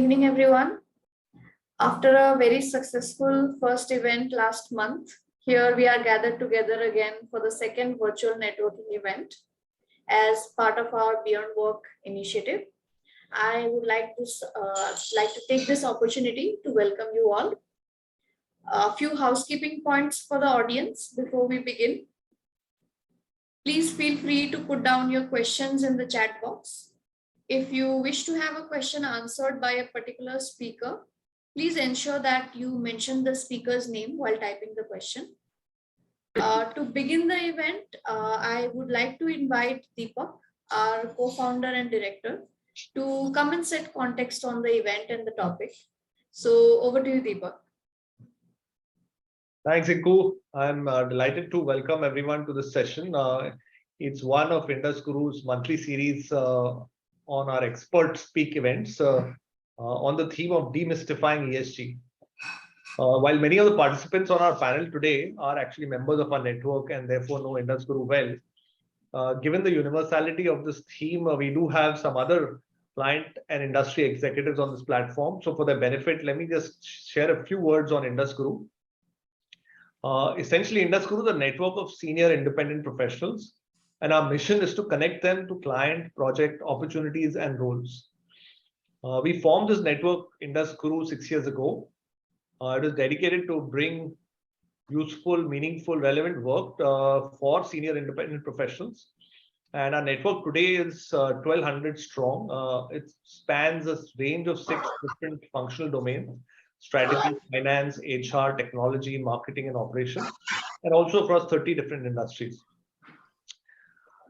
Evening, everyone. After a very successful first event last month, here we are gathered together again for the second virtual networking event as part of our Beyond Work initiative. I would like to take this opportunity to welcome you all. A few housekeeping points for the audience before we begin. Please feel free to put down your questions in the chat box. If you wish to have a question answered by a particular speaker, please ensure that you mention the speaker's name while typing the question. To begin the event, I would like to invite Deepak, our co-founder and director, to come and set context on the event and the topic. So over to you, Deepak. Thanks, Inku. I'm delighted to welcome everyone to this session. It's one of IndusGuru's monthly series on our expert speak events on the theme of demystifying ESG. While many of the participants on our panel today are actually members of our network and therefore know IndusGuru well, given the universality of this theme, we do have some other client and industry executives on this platform. So for their benefit, let me just share a few words on IndusGuru. Essentially, IndusGuru is a network of senior independent professionals, and our mission is to connect them to client, project, opportunities, and roles. We formed this network, IndusGuru, 6 years ago. It is dedicated to bring useful, meaningful, relevant work for senior independent professionals. And our network today is 1,200 strong. It spans a range of 6 different functional domains: strategy, finance, HR, technology, marketing, and operations, and also across 30 different industries.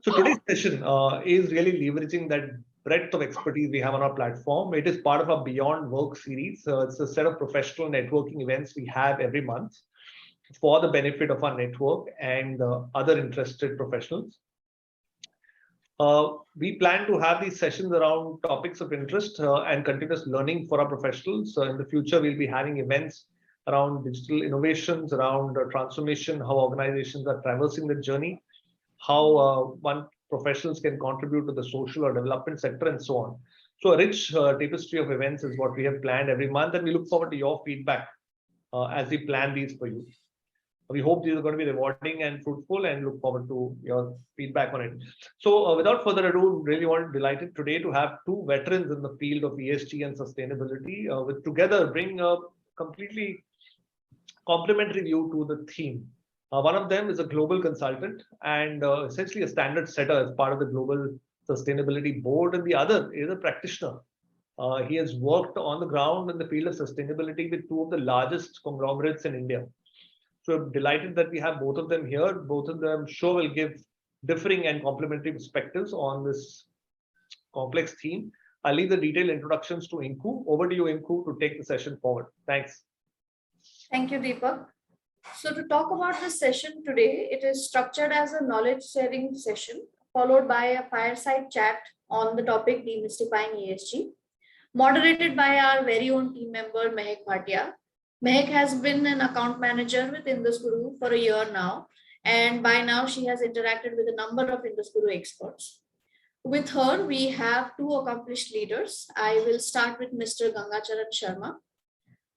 So today's session is really leveraging that breadth of expertise we have on our platform. It is part of our Beyond Work series. It's a set of professional networking events we have every month for the benefit of our network and other interested professionals. We plan to have these sessions around topics of interest and continuous learning for our professionals. In the future, we'll be having events around digital innovations, around transformation, how organizations are traversing the journey, how professionals can contribute to the social or development sector, and so on. So a rich tapestry of events is what we have planned every month, and we look forward to your feedback as we plan these for you. We hope these are going to be rewarding and fruitful, and look forward to your feedback on it. So without further ado, really delighted today to have 2 veterans in the field of ESG and sustainability, with together bring a completely complementary view to the theme. One of them is a global consultant and essentially a standard setter as part of the Global Sustainability Board, and the other is a practitioner. He has worked on the ground in the field of sustainability with 2 of the largest conglomerates in India. So I'm delighted that we have both of them here. Both of them sure will give differing and complementary perspectives on this complex theme. I'll leave the detailed introductions to Inku. Over to you, Inku, to take the session forward. Thanks. Thank you, Deepak. So to talk about this session today, it is structured as a knowledge sharing session, followed by a fireside chat on the topic demystifying ESG, moderated by our very own team member, Mehek Bhatia. Mehek has been an account manager with IndusGuru for a year now, and by now she has interacted with a number of IndusGuru experts. With her, we have 2 accomplished leaders. I will start with Mr. Gangacharan Sharma.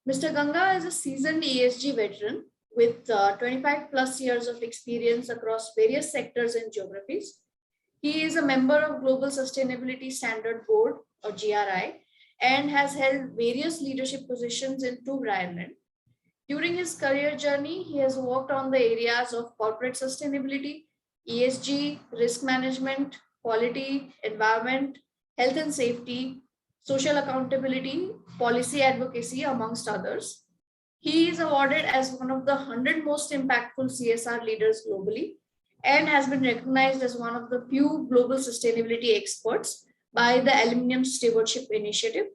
Mr. Ganga is a seasoned ESG veteran with 25 plus years of experience across various sectors and geographies. He is a member of Global Sustainability Standard Board, or GRI, and has held various leadership positions in 2 Ireland. During his career journey, he has worked on the areas of corporate sustainability, ESG, risk management, quality, environment, health and safety, social accountability, policy advocacy, amongst others. He is awarded as one of the 100 most impactful CSR leaders globally and has been recognized as one of the few global sustainability experts by the Aluminium Stewardship Initiative,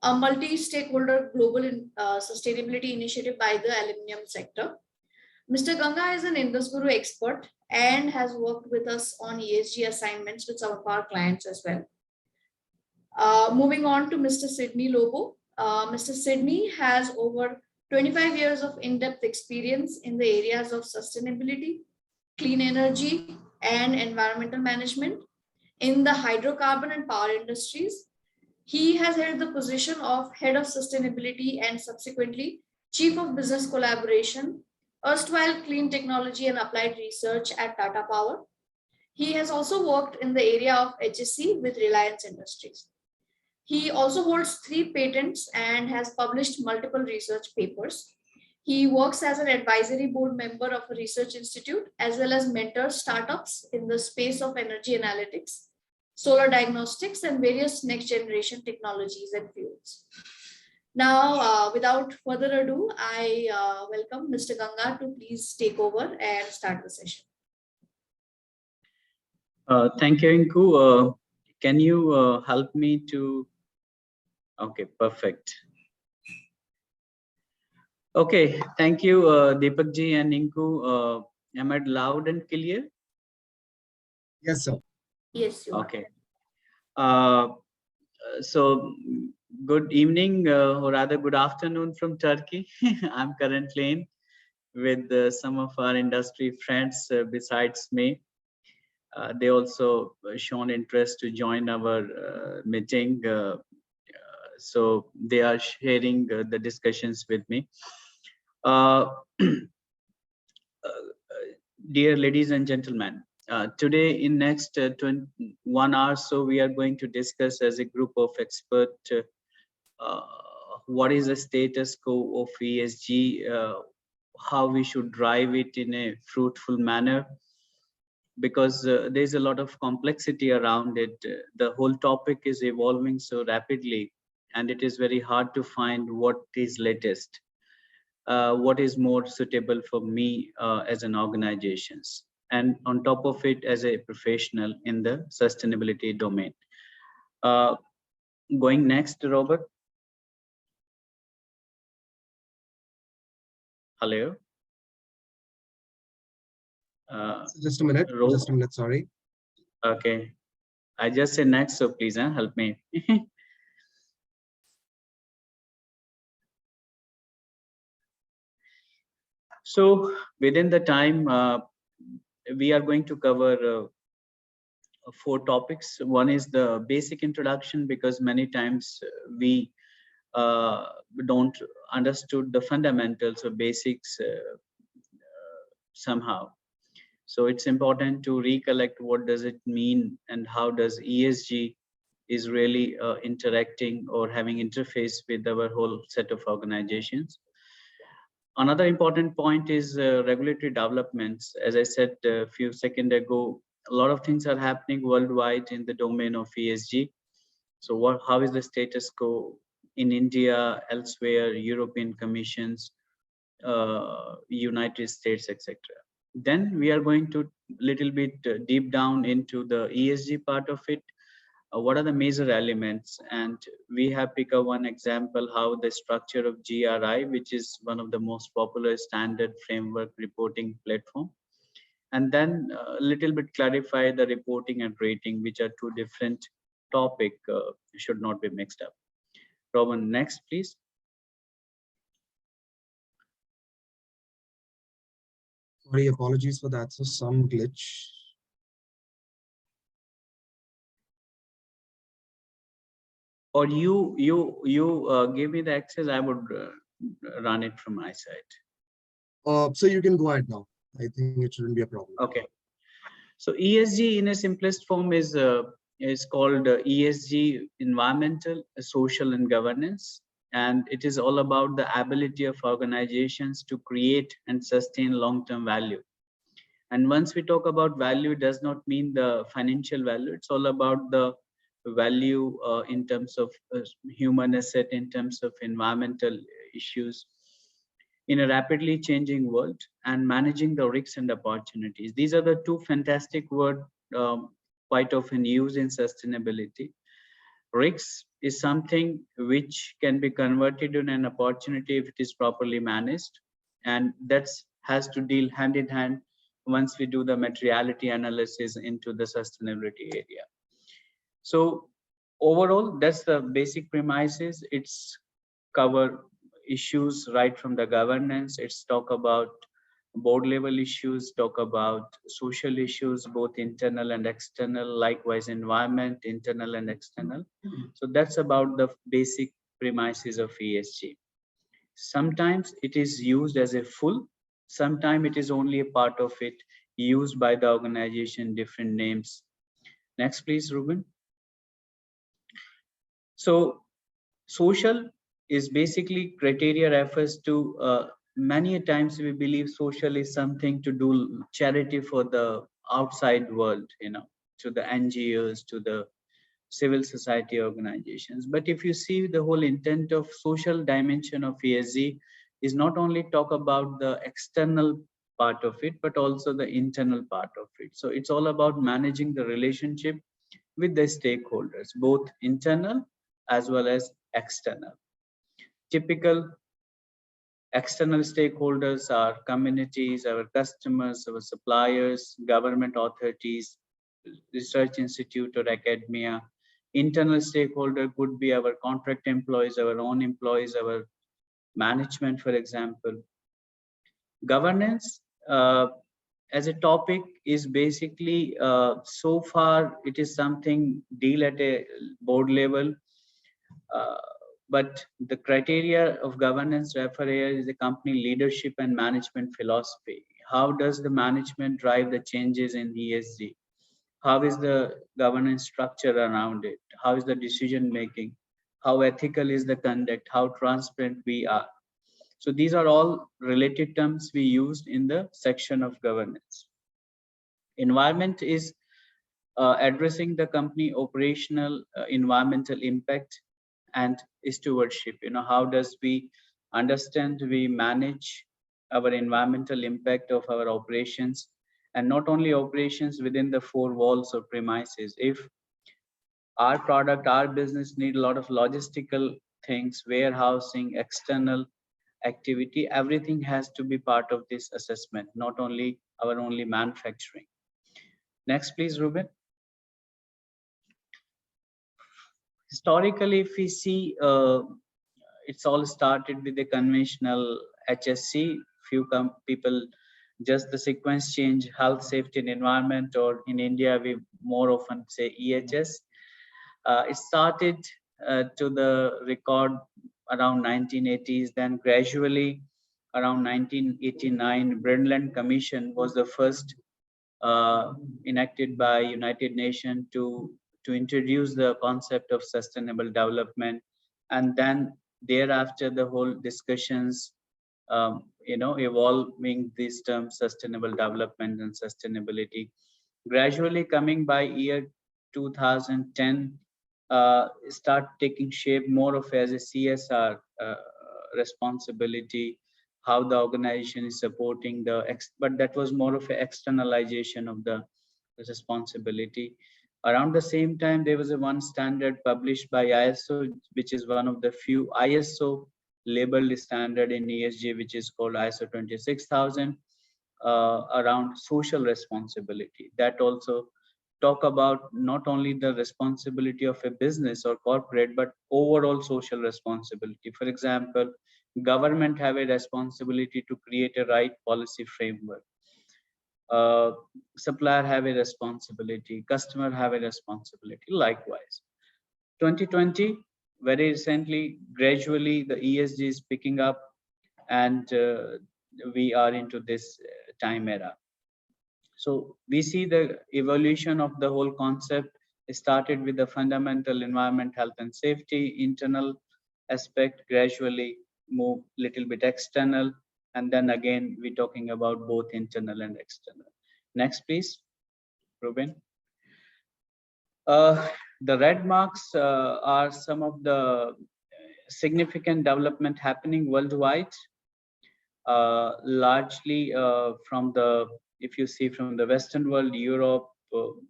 a multi-stakeholder global sustainability initiative by the aluminium sector. Mr. Ganga is an IndusGuru expert and has worked with us on ESG assignments with some of our clients as well. Moving on to Mr. Sidney Lobo. Mr. Sidney has over 25 years of in-depth experience in the areas of sustainability, clean energy, and environmental management in the hydrocarbon and power industries. He has held the position of Head of Sustainability and subsequently Chief of Business Collaboration, erstwhile Clean Technology and Applied Research at Tata Power. He has also worked in the area of HSC with Reliance Industries. He also holds 3 patents and has published multiple research papers. He works as an advisory board member of a research institute as well as mentors startups in the space of energy analytics, solar diagnostics, and various next generation technologies and fuels. Now, without further ado, I welcome Mr. Ganga to please take over and start the session. Thank you, Inku. Can you help me to? Okay, perfect. Okay, thank you, Deepak ji and Inku. Am I loud and clear? Yes, sir. Yes, you are. Okay. So, good evening, or rather, good afternoon from Turkey. I'm currently in with some of our industry friends besides me. They also shown interest to join our meeting. So they are sharing the discussions with me. Dear ladies and gentlemen, today in next 1 hour, so we are going to discuss as a group of experts what is the status quo of ESG, how we should drive it in a fruitful manner, because there's a lot of complexity around it. The whole topic is evolving so rapidly, and it is very hard to find what is latest, what is more suitable for me as an organization, and on top of it as a professional in the sustainability domain. Going next, Robert. Hello. Just a minute. Just a minute. Sorry. Okay. I just said next, so please help me. So within the time, we are going to cover 4 topics. One is the basic introduction, because many times we don't understood the fundamentals or basics somehow. So it's important to recollect what does it mean and how does ESG is really interacting or having interface with our whole set of organizations. Another important point is regulatory developments. As I said a few seconds ago, a lot of things are happening worldwide in the domain of ESG. So how is the status quo in India, elsewhere, European Commissions, United States, etc. Then we are going to little bit deep down into the ESG part of it. What are the major elements? And we have picked up one example, how the structure of GRI, which is one of the most popular standard framework reporting platform. And then a little bit clarify the reporting and rating, which are 2 different topics, should not be mixed up. Robin, next, please. Sorry, apologies for that. So some glitch. Or you give me the access, I would run it from my side. So you can go ahead now. I think it shouldn't be a problem. Okay. So ESG in a simplest form is called ESG, environmental, social, and governance. And it is all about the ability of organizations to create and sustain long-term value. And once we talk about value, it does not mean the financial value. It's all about the value in terms of human asset, in terms of environmental issues in a rapidly changing world, and managing the risks and opportunities. These are the 2 fantastic words quite often used in sustainability. Risks is something which can be converted in an opportunity if it is properly managed, and that has to deal hand in hand once we do the materiality analysis into the sustainability area. So overall, that's the basic premises. It's cover issues right from the governance. It's talk about Board level issues talk about social issues, both internal and external, likewise environment, internal and external. So that's about the basic premises of ESG. Sometimes it is used as a full, sometimes it is only a part of it used by the organization, different names. Next, please, Ruben. So social is basically criteria refers to many times we believe social is something to do charity for the outside world, to the NGOs, to the civil society organizations. But if you see the whole intent of social dimension of ESG is not only talk about the external part of it, but also the internal part of it. So it's all about managing the relationship with the stakeholders, both internal as well as external. Typical external stakeholders are communities, our customers, our suppliers, government authorities, research institute or academia. Internal stakeholder could be our contract employees, our own employees, our management, for example. Governance as a topic is basically, so far it is something deal at a board level. But the criteria of governance refer here is the company leadership and management philosophy. How does the management drive the changes in ESG? How is the governance structure around it? How is the decision making? How ethical is the conduct? How transparent we are? So these are all related terms we used in the section of governance. Environment is addressing the company operational environmental impact and stewardship. How does we understand, we manage our environmental impact of our operations, and not only operations within the four walls or premises. If our product, our business need a lot of logistical things, warehousing, external activity, everything has to be part of this assessment, not only our only manufacturing. Next, please, Ruben. Historically, if we see, it's all started with the conventional HSC. Few people, just the sequence change, health, safety, and environment, or in India, we more often say EHS. It started to the record around 1980s, then gradually around 1989, Brundtland Commission was the first enacted by United Nations to introduce the concept of sustainable development, and then thereafter the whole discussions evolving these terms sustainable development and sustainability, gradually coming by year 2010, start taking shape more of as a CSR responsibility, how the organization is supporting but that was more of an externalization of the responsibility. Around the same time, there was a one standard published by ISO, which is one of the few ISO labeled standard in ESG, which is called ISO 26000, around social responsibility. That also talk about not only the responsibility of a business or corporate, but overall social responsibility. For example, government have a responsibility to create a right policy framework. Supplier have a responsibility, customer have a responsibility. Likewise, 2020, very recently, gradually the ESG is picking up, and we are into this time era. So we see the evolution of the whole concept. It started with the fundamental environment, health and safety, internal aspect, gradually move little bit external, and then again we're talking about both internal and external. Next, please, Ruben. The red marks are some of the significant development happening worldwide, largely from the, if you see from the Western world, Europe,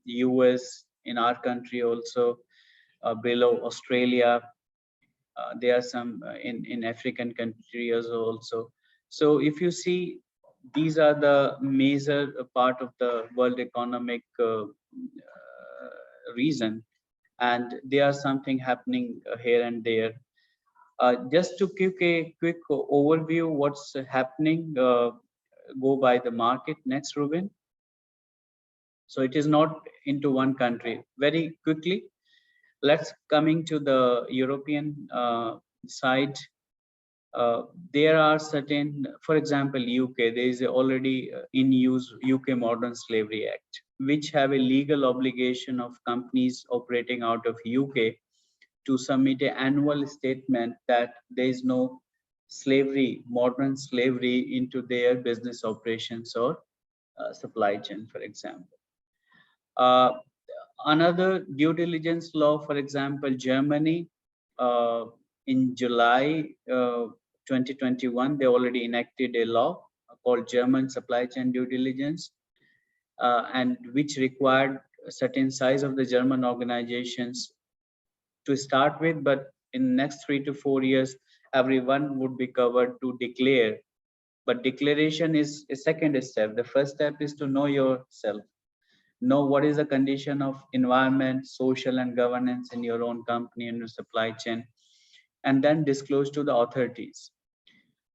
US, in our country also, below Australia. There are some in African countries also. So if you see, these are the major part of the world economic reason, and there are something happening here and there. Just to give a quick overview what's happening, go by the market. Next, Ruben. So it is not into one country. Very quickly, let's coming to the European side. There are certain, for example, UK, there is already in use UK Modern Slavery Act, which have a legal obligation of companies operating out of UK to submit an annual statement that there is no slavery, modern slavery into their business operations or supply chain, for example. Another due diligence law, for example, Germany, in July 2021, they already enacted a law called German Supply Chain Due Diligence, and which required a certain size of the German organizations to start with, but in next 3 to 4 years, everyone would be covered to declare. But declaration is a second step. The first step is to know yourself, know what is the condition of environment, social and governance in your own company and your supply chain, and then disclose to the authorities.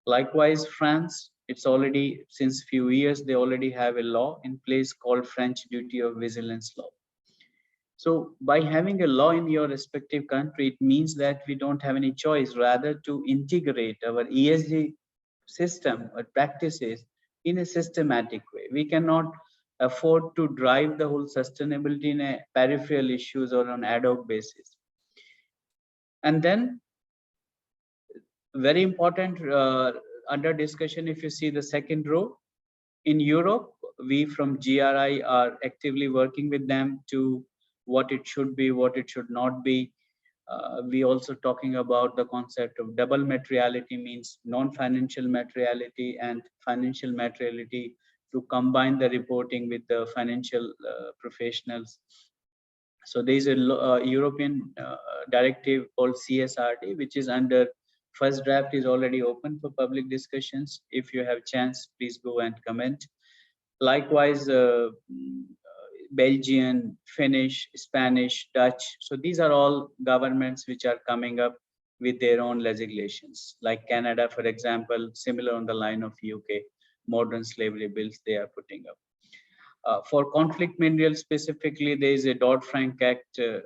Likewise, France, it's already since few years, they already have a law in place called French Duty of Vigilance Law. So by having a law in your respective country, it means that we don't have any choice rather to integrate our ESG system or practices in a systematic way. We cannot afford to drive the whole sustainability in a peripheral issues or on ad hoc basis. And then very important under discussion, if you see the second row, in Europe, we from GRI are actively working with them to what it should be, what it should not be. We also talking about the concept of double materiality, means non-financial materiality and financial materiality, to combine the reporting with the financial professionals. So there is a European directive called CSRD, which is under first draft, is already open for public discussions. If you have chance, please go and comment. Likewise, Belgian, Finnish, Spanish, Dutch. So these are all governments which are coming up with their own legislations. Like Canada, for example, similar on the line of UK, modern slavery bills they are putting up. For conflict minerals specifically, there is a Dodd-Frank Act. The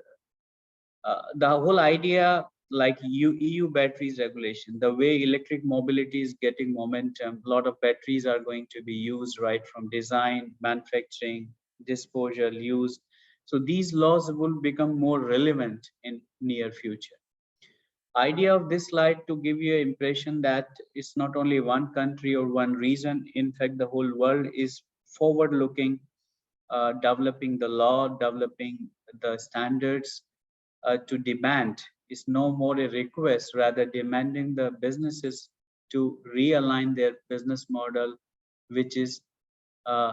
whole idea, like EU batteries regulation, the way electric mobility is getting momentum, a lot of batteries are going to be used right from design, manufacturing, disposal, use. So these laws will become more relevant in near future. Idea of this slide to give you an impression that it's not only one country or one region. In fact, the whole world is forward-looking, developing the law, developing the standards to demand. Is no more a request, rather demanding the businesses to realign their business model, which is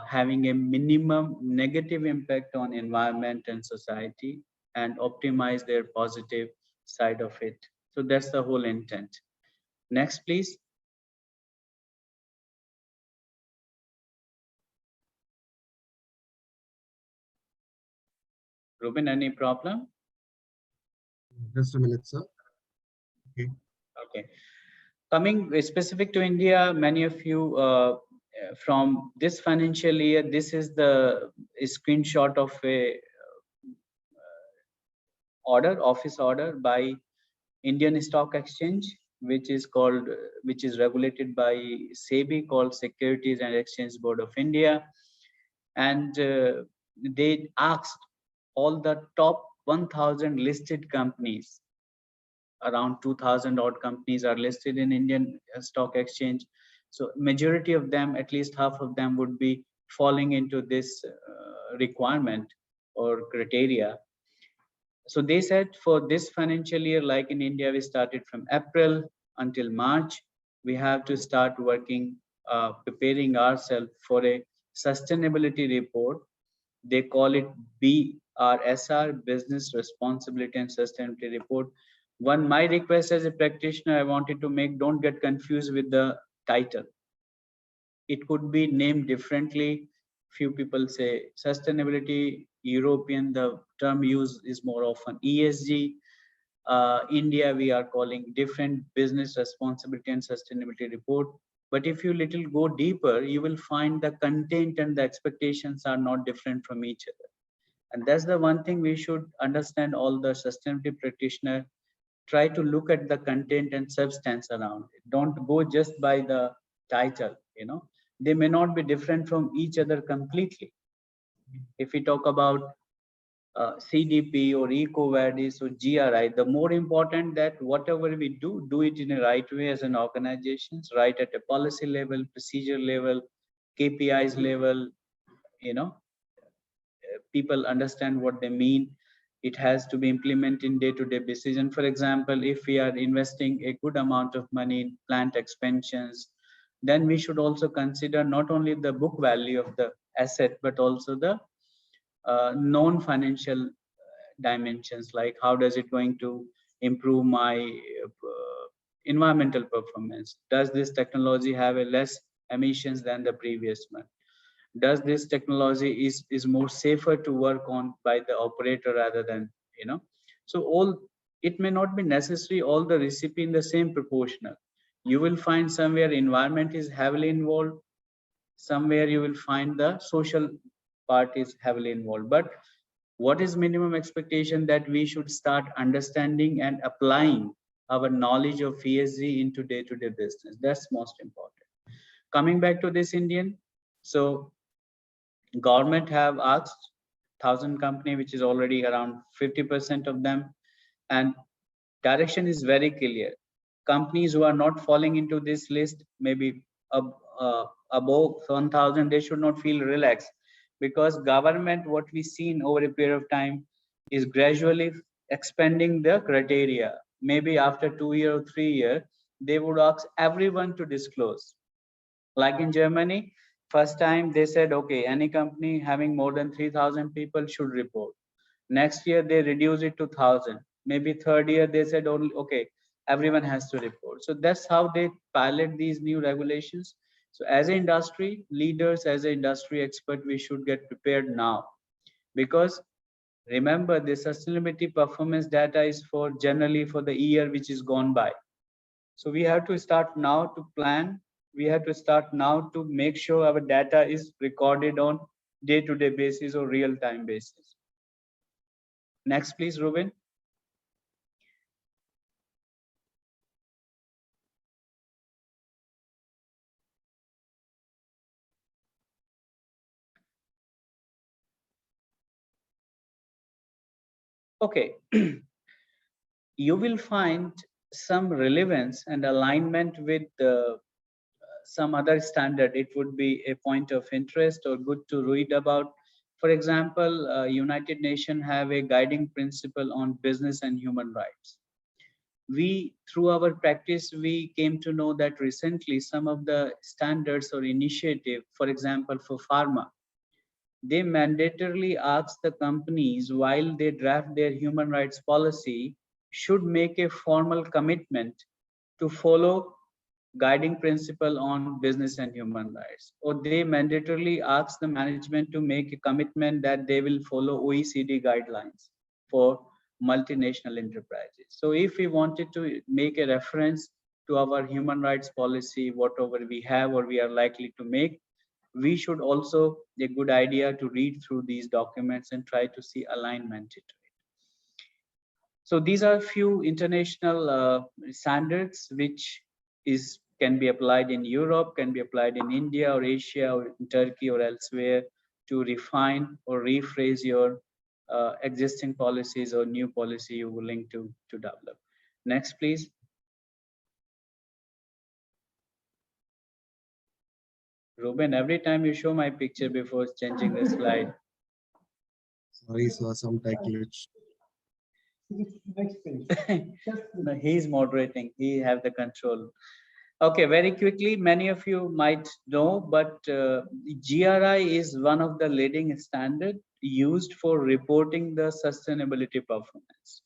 having a minimum negative impact on environment and society, and optimize their positive side of it. So that's the whole intent. Next, please. Ruben, any problem? Just a minute, sir. Okay. Okay. Coming specific to India, many of you from this financial year, this is the screenshot of a office order by Indian Stock Exchange, which is regulated by SEBI, called Securities and Exchange Board of India. And they asked all the top 1,000 listed companies, around 2,000 odd companies are listed in Indian Stock Exchange. So majority of them, at least half of them, would be falling into this requirement or criteria. So they said for this financial year, like in India, we started from April until March, we have to start working, preparing ourselves for a sustainability report. They call it BRSR, Business Responsibility and Sustainability Report. My request as a practitioner, I wanted to make, don't get confused with the title. It could be named differently. Few people say sustainability, European, the term used is more often ESG. India, we are calling different business responsibility and sustainability report. But if you little go deeper, you will find the content and the expectations are not different from each other. And that's the one thing we should understand. All the sustainability practitioner try to look at the content and substance around it. Don't go just by the title, you know. They may not be different from each other completely. If we talk about CDP or EcoVadis or GRI, the more important that whatever we do it in a right way as an organization, right at a policy level, procedure level, KPIs level, you know, people understand what they mean. It has to be implemented in day-to-day basis. And for example, if we are investing a good amount of money in plant expansions, then we should also consider not only the book value of the asset, but also the non-financial dimensions, like how does it going to improve my environmental performance? Does this technology have a less emissions than the previous one? Does this technology is more safer to work on by the operator rather than, you know? So all, it may not be necessary all the recipe in the same proportional. You will find somewhere environment is heavily involved, somewhere you will find the social part is heavily involved. But what is minimum expectation? That we should start understanding and applying our knowledge of ESG into day-to-day business. That's most important. Coming back to this Indian, so government have asked 1,000 company, which is already around 50% of them, and direction is very clear. Companies who are not falling into this list, maybe above 1,000, they should not feel relaxed, because government, what we seen over a period of time, is gradually expanding the criteria. Maybe after 2 years or 3 years, they would ask everyone to disclose. Like in Germany, first time they said, okay, any company having more than 3,000 people should report. Next year, they reduce it to 1,000. Maybe third year, they said, only, okay, everyone has to report. So that's how they pilot these new regulations. So as an industry leaders, as an industry expert, we should get prepared now. Because remember, the sustainability performance data is for generally for the year which is gone by. So we have to start now to plan. We have to start now to make sure our data is recorded on day-to-day basis or real-time basis. Next, please, Ruben. Okay. You will find some relevance and alignment with some other standard. It would be a point of interest or good to read about. For example, United Nations have a guiding principle on business and human rights. We, through our practice, we came to know that recently some of the standards or initiative, for example, for pharma, they mandatorily ask the companies while they draft their human rights policy should make a formal commitment to follow guiding principle on business and human rights, or they mandatorily ask the management to make a commitment that they will follow OECD guidelines for multinational enterprises. So if we wanted to make a reference to our human rights policy, whatever we have or we are likely to make, we should also a good idea to read through these documents and try to see alignment to it. So these are few international standards which can be applied in Europe, can be applied in India or Asia or in Turkey or elsewhere to refine or rephrase your existing policies or new policy you're willing to develop. Next, please. Ruben, every time you show my picture before changing the slide. Sorry, sir, some tech glitch. No, he's moderating. He have the control. Okay, very quickly, many of you might know, but GRI is one of the leading standard used for reporting the sustainability performance.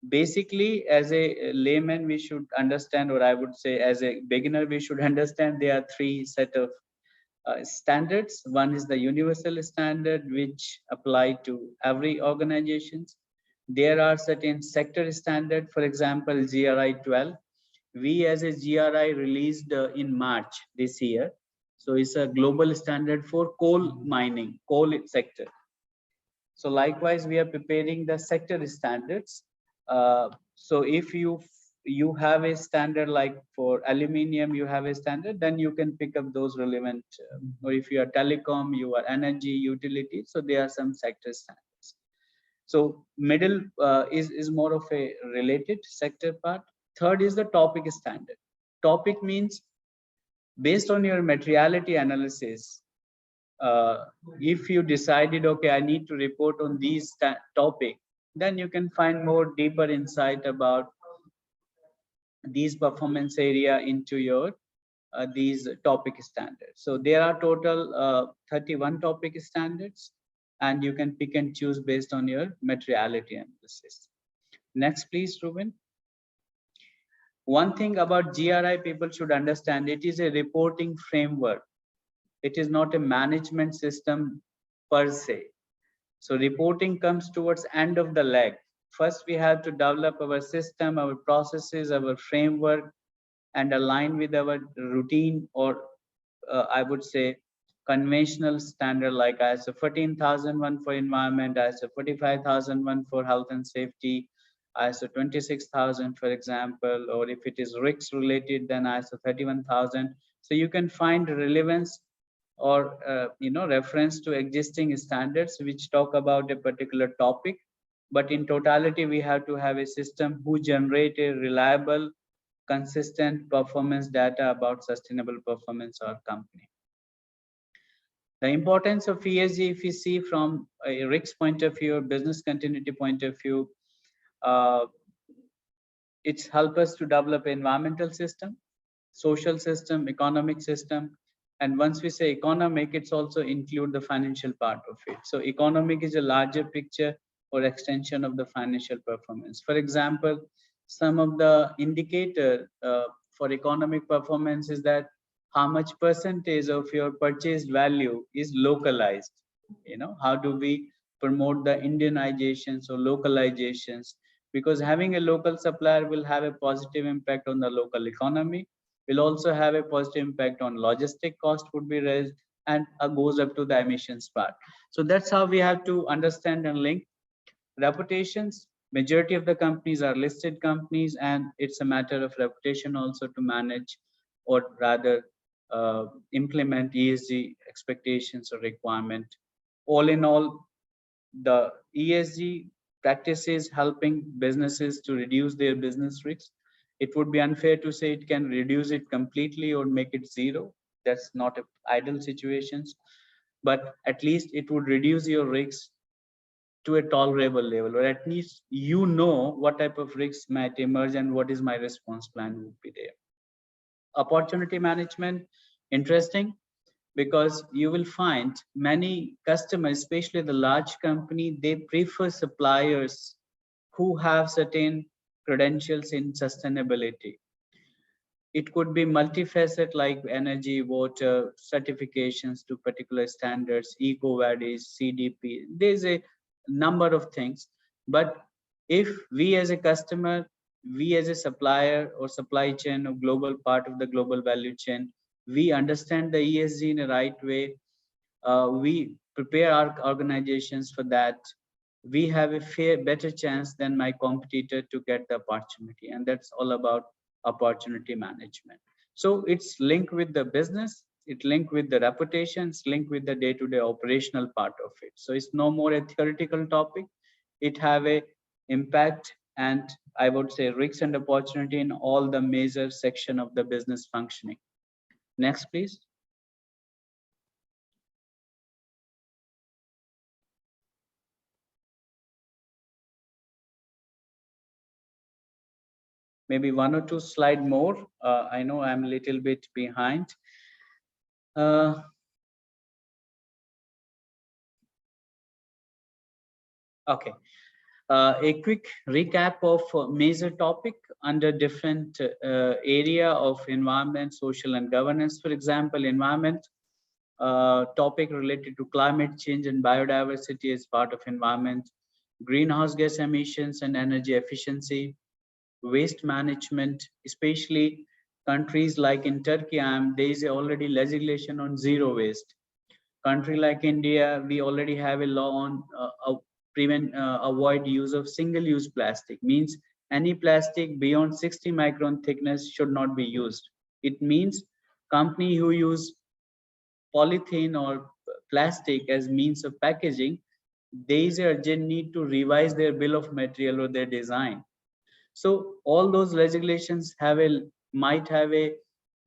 Basically, as a layman, we should understand, or I would say as a beginner, we should understand there are three set of standards. One is the universal standard, which apply to every organization. There are certain sector standard, for example, GRI 12, we as a GRI released in March this year. So it's a global standard for coal mining, coal sector. So likewise, we are preparing the sector standards. So if you have a standard like for aluminium, you have a standard, then you can pick up those relevant. Or if you are telecom, you are energy, utility. So there are some sector standards. So middle is more of a related sector part. Third is the topic standard. Topic means based on your materiality analysis, if you decided, okay, I need to report on these topic, then you can find more deeper insight about these performance area into your these topic standards. So there are total 31 topic standards, and you can pick and choose based on your materiality analysis. Next, please, Ruben. One thing about GRI people should understand, it is a reporting framework. It is not a management system per se. So reporting comes towards end of the leg. First, we have to develop our system, our processes, our framework, and align with our routine, or I would say conventional standard like ISO 14001 for environment, ISO 45001 for health and safety, ISO 26000 for example, or if it is risks related, then ISO 31000. So you can find relevance or reference to existing standards which talk about a particular topic, but in totality we have to have a system who generate a reliable, consistent performance data about sustainable performance of our company. The importance of ESG, if you see from a risk point of view or business continuity point of view, it's help us to develop an environmental system, social system, economic system. And once we say economic, it's also include the financial part of it. So economic is a larger picture or extension of the financial performance. For example, some of the indicator for economic performance is that how much percentage of your purchased value is localized. How do we promote the Indianizations or localizations? Because having a local supplier will have a positive impact on the local economy, will also have a positive impact on logistic cost would be raised, and goes up to the emissions part. So that's how we have to understand and link reputations. Majority of the companies are listed companies, and it's a matter of reputation also to manage, or rather implement ESG expectations or requirement. All in all, the ESG practices helping businesses to reduce their business risks. It would be unfair to say it can reduce it completely or make it zero. That's not an ideal situations, but at least it would reduce your risks to a tolerable level, or at least what type of risks might emerge and what is my response plan would be there. Opportunity management, interesting, because you will find many customers, especially the large company, they prefer suppliers who have certain credentials in sustainability. It could be multifaceted like energy, water, certifications to particular standards, EcoVadis, CDP. There's a number of things. But if we as a customer, we as a supplier or supply chain or global part of the global value chain, we understand the ESG in a right way, we prepare our organizations for that, we have a better chance than my competitor to get the opportunity. And that's all about opportunity management. So it's linked with the business, it linked with the reputation, it's linked with the day-to-day operational part of it. So it's no more a theoretical topic. It have a impact, and I would say risks and opportunity in all the major section of the business functioning. Next, please. Maybe one or two slide more. I know I'm a little bit behind. Okay. A quick recap of major topic under different area of environment, social and governance. For example, environment topic related to climate change and biodiversity is part of environment, greenhouse gas emissions and energy efficiency, waste management, especially countries like in Turkey, there is already legislation on zero waste. Country like India, we already have a law on avoid use of single-use plastic. Means any plastic beyond 60 micron thickness should not be used. It means company who use polythene or plastic as means of packaging, there is a urgent need to revise their bill of material or their design. So all those regulations might have a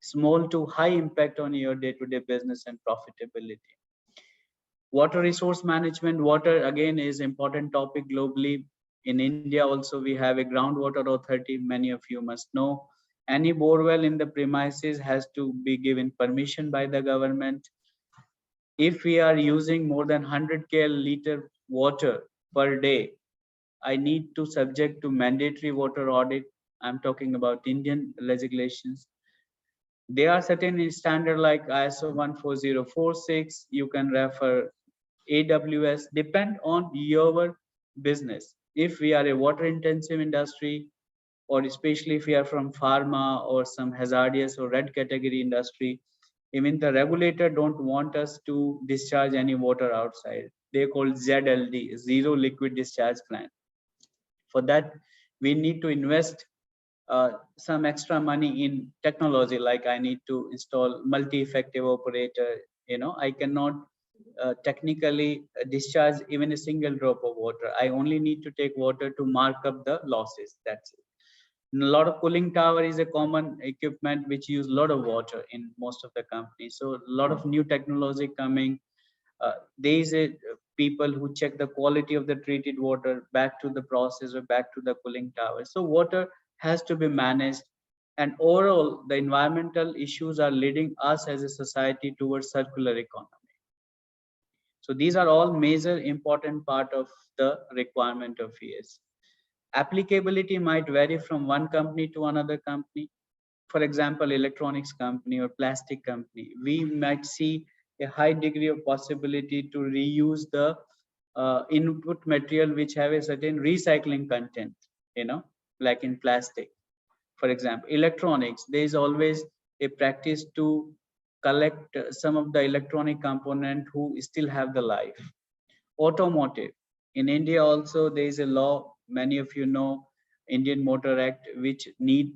small to high impact on your day-to-day business and profitability. Water resource management. Water again is important topic globally. In India also we have a groundwater authority. Many of you must know. Any borewell in the premises has to be given permission by the government. If we are using more than 100 liter water per day, I need to subject to mandatory water audit. I'm talking about Indian legislations. There are certain standard like ISO 14046. You can refer AWS, depend on your business. If we are a water intensive industry, or especially if we are from pharma or some hazardous or red category industry, even the regulator don't want us to discharge any water outside. They call ZLD, zero liquid discharge plan. For that, we need to invest some extra money in technology, like I need to install multi-effective operator. I cannot technically discharge even a single drop of water. I only need to take water to mark up the losses. That's it. And a lot of cooling tower is a common equipment which use a lot of water in most of the companies. So a lot of new technology coming. There is a people who check the quality of the treated water back to the process or back to the cooling tower. So water has to be managed, and overall the environmental issues are leading us as a society towards circular economy. So these are all major important part of the requirement of ES. Applicability might vary from one company to another company. For example, electronics company or plastic company, we might see a high degree of possibility to reuse the input material which have a certain recycling content, like in plastic. For example, electronics, there is always a practice to collect some of the electronic component who still have the life. Automotive, in India also there is a law, many of you know, Indian Motor Act, which need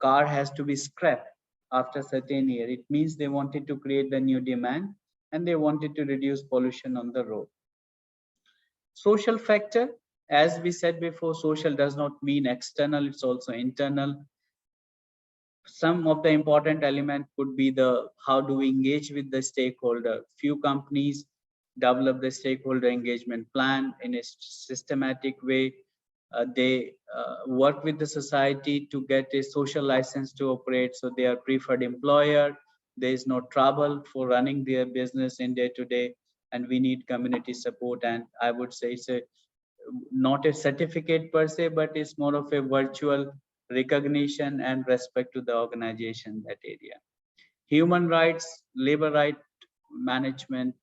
car has to be scrapped after certain year. It means they wanted to create the new demand and they wanted to reduce pollution on the road. Social factor, as we said before, social does not mean external, it's also internal. Some of the important element could be the how do we engage with the stakeholder. Few companies develop the stakeholder engagement plan in a systematic way. They work with the society to get a social license to operate, so they are preferred employer. There is no trouble for running their business in day to day, and we need community support. And I would say it's not a certificate per se, but it's more of a virtual recognition and respect to the organization, that area. Human rights, labor right management.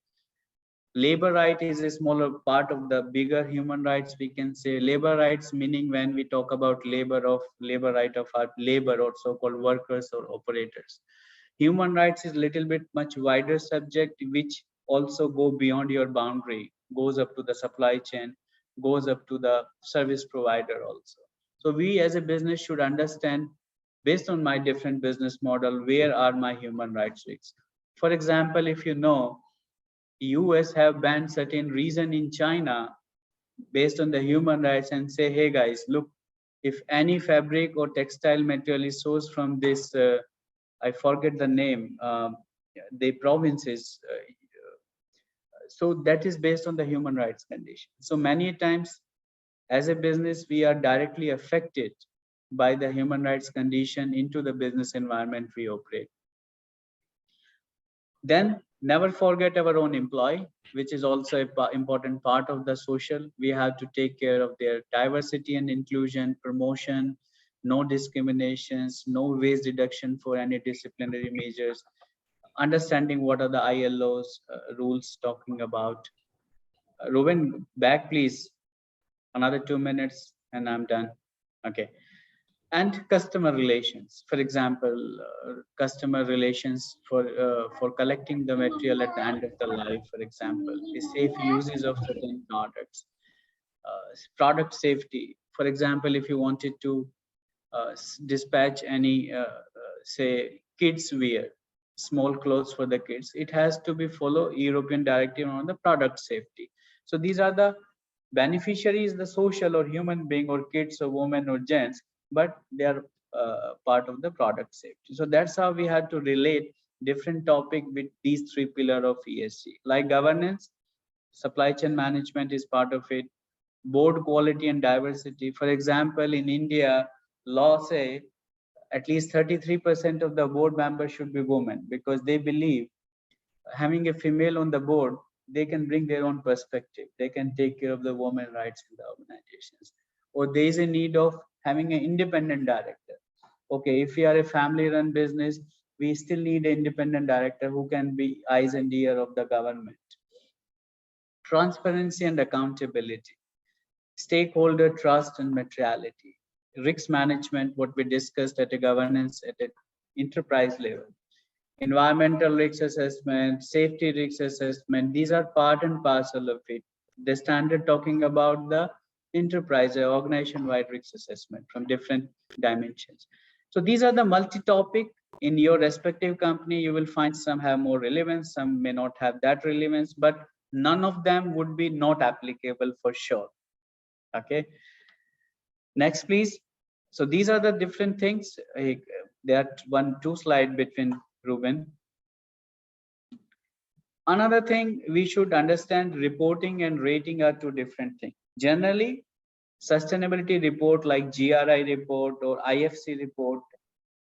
Labor right is a smaller part of the bigger human rights. We can say labor rights, meaning when we talk about labor right of our labor or so-called workers or operators. Human rights is little bit much wider subject, which also go beyond your boundary, goes up to the supply chain, goes up to the service provider also. So we as a business should understand, based on my different business model, where are my human rights risks. For example, if you know, US have banned certain reason in China based on the human rights and say, hey guys, look, if any fabric or textile material is sourced from this, I forget the name, the provinces. So that is based on the human rights condition. So many times as a business, we are directly affected by the human rights condition into the business environment we operate. Then never forget our own employee, which is also an important part of the social. We have to take care of their diversity and inclusion, promotion, no discriminations, no waste deduction for any disciplinary measures, understanding what are the ILO's rules talking about. Ruben, back please. Another 2 minutes and I'm done. Okay. And customer relations, for example, customer relations for collecting the material at the end of the life, for example, the safe uses of certain products, product safety. For example, if you wanted to dispatch any say kids wear, small clothes for the kids, it has to be follow European directive on the product safety. So these are the beneficiaries, the social or human being or kids or women or gents, but they are part of the product safety. So that's how we had to relate different topic with these three pillars of ESG. Like governance, supply chain management is part of it, board quality and diversity. For example, in India, law say at least 33% of the board members should be women, because they believe having a female on the board, they can bring their own perspective. They can take care of the women rights in the organizations. Or there is a need of having an independent director. Okay, if we are a family run business, we still need an independent director who can be eyes and ear of the government. Transparency and accountability, stakeholder trust and materiality, risk management, what we discussed at a governance at an enterprise level, environmental risk assessment, safety risk assessment, these are part and parcel of it. The standard talking about the enterprise organization-wide risk assessment from different dimensions. So these are the multi-topic. In your respective company, you will find some have more relevance, some may not have that relevance, but none of them would be not applicable for sure. Okay, next please. So these are the different things. There are two slide between Ruben. Another thing we should understand, reporting and rating are two different things. Generally, sustainability report like GRI report or IFC report,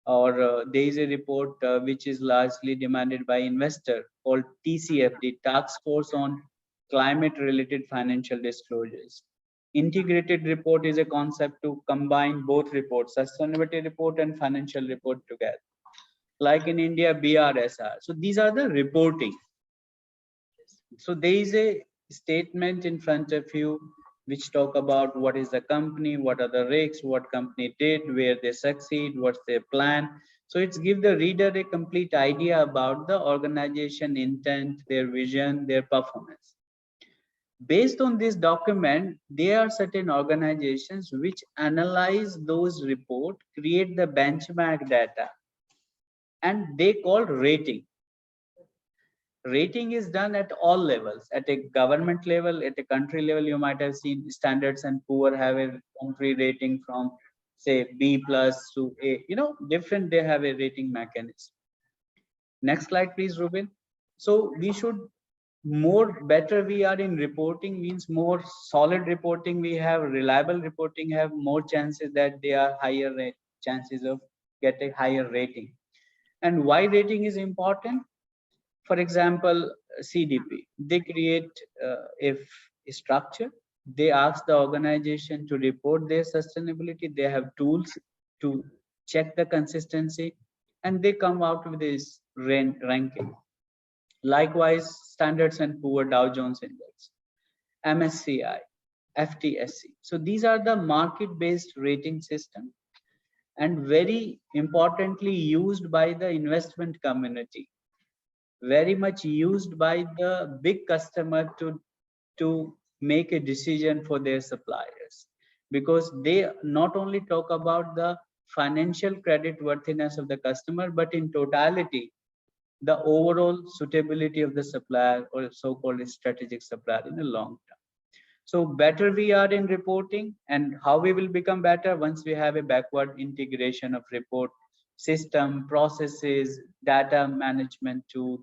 or there is a report which is largely demanded by investor called TCFD, Task Force on Climate Related Financial Disclosures. Integrated report is a concept to combine both reports, sustainability report and financial report together. Like in India, BRSR. So these are the reporting. So there is a statement in front of you which talk about what is the company, what are the risks, what company did, where they succeed, what's their plan. So it's give the reader a complete idea about the organization intent, their vision, their performance. Based on this document, there are certain organizations which analyze those reports, create the benchmark data, and they call rating. Rating is done at all levels. At a government level, at a country level, you might have seen Standards and Poor have a country rating from say B+ to A, different, they have a rating mechanism. Next slide, please, Ruben. So we should better we are in reporting, means more solid reporting we have, reliable reporting have more chances that they are higher chances of get a higher rating. And why rating is important? For example, CDP, they create a structure. They ask the organization to report their sustainability. They have tools to check the consistency, and they come out with this ranking. Likewise, Standards and Poor, Dow Jones Index, MSCI, FTSE. So these are the market-based rating system, and very importantly used by the investment community, very much used by the big customer to make a decision for their suppliers, because they not only talk about the financial credit worthiness of the customer, but in totality, the overall suitability of the supplier or so-called strategic supplier in the long term. So better we are in reporting, and how we will become better once we have a backward integration of report system, processes, data management tool.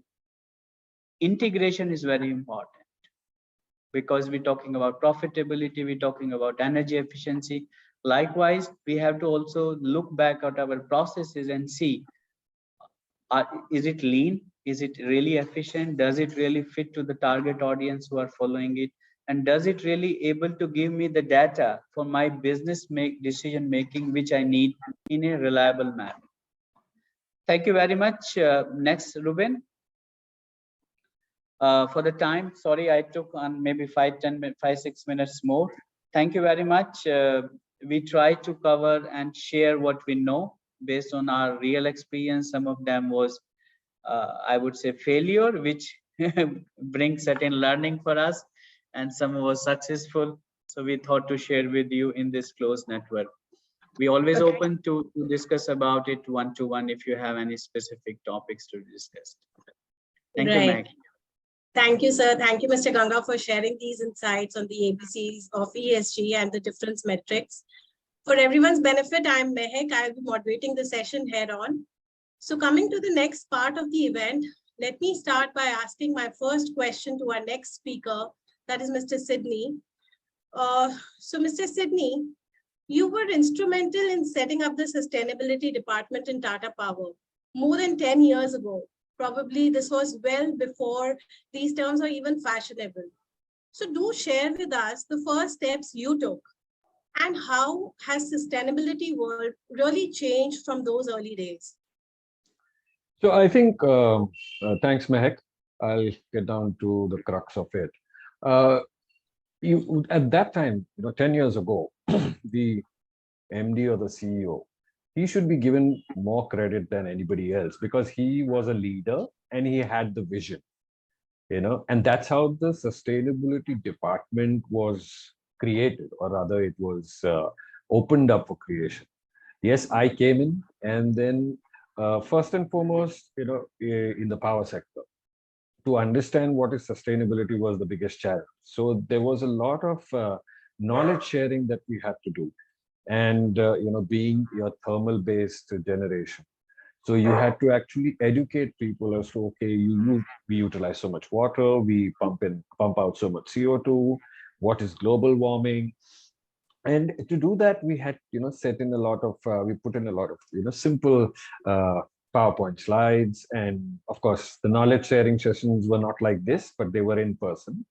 Integration is very important, because we're talking about profitability, we're talking about energy efficiency. Likewise, we have to also look back at our processes and see, is it lean? Is it really efficient? Does it really fit to the target audience who are following it? And does it really able to give me the data for my business decision making, which I need in a reliable manner? Thank you very much. Next, Ruben. For the time, sorry, I took on maybe 5-6 minutes more. Thank you very much. we try to cover and share what we know based on our real experience. Some of them was, I would say, failure, which brings certain learning for us, and some was successful. So we thought to share with you in this close network. We always Okay. open to discuss about it one-to-one if you have any specific topics to discuss. Thank you, Right. Meg. Thank you, sir. Thank you, Mr. Ganga, for sharing these insights on the ABCs of ESG and the different metrics. For everyone's benefit, I'm Mehek. I'll be moderating the session head on. So coming to the next part of the event, let me start by asking my first question to our next speaker, that is Mr. Sidney. So Mr. Sidney, you were instrumental in setting up the sustainability department in Tata Power more than 10 years ago. Probably this was well before these terms are even fashionable. So do share with us the first steps you took and how has sustainability world really changed from those early days? So I think, thanks, Mehek. I'll get down to the crux of it. You at that time, 10 years ago, the MD or the CEO, he should be given more credit than anybody else because he was a leader and he had the vision, and that's how the sustainability department was created, or rather it was opened up for creation. Yes, I came in, and then first and foremost, in the power sector, to understand what is sustainability was the biggest challenge. So there was a lot of knowledge sharing that we had to do, and being your thermal based generation, so you had to actually educate people as to, okay, we utilize so much water, we pump out so much CO2, what is global warming. And to do that, we had set in a lot of we put in a lot of simple PowerPoint slides, and of course the knowledge sharing sessions were not like this, but they were in person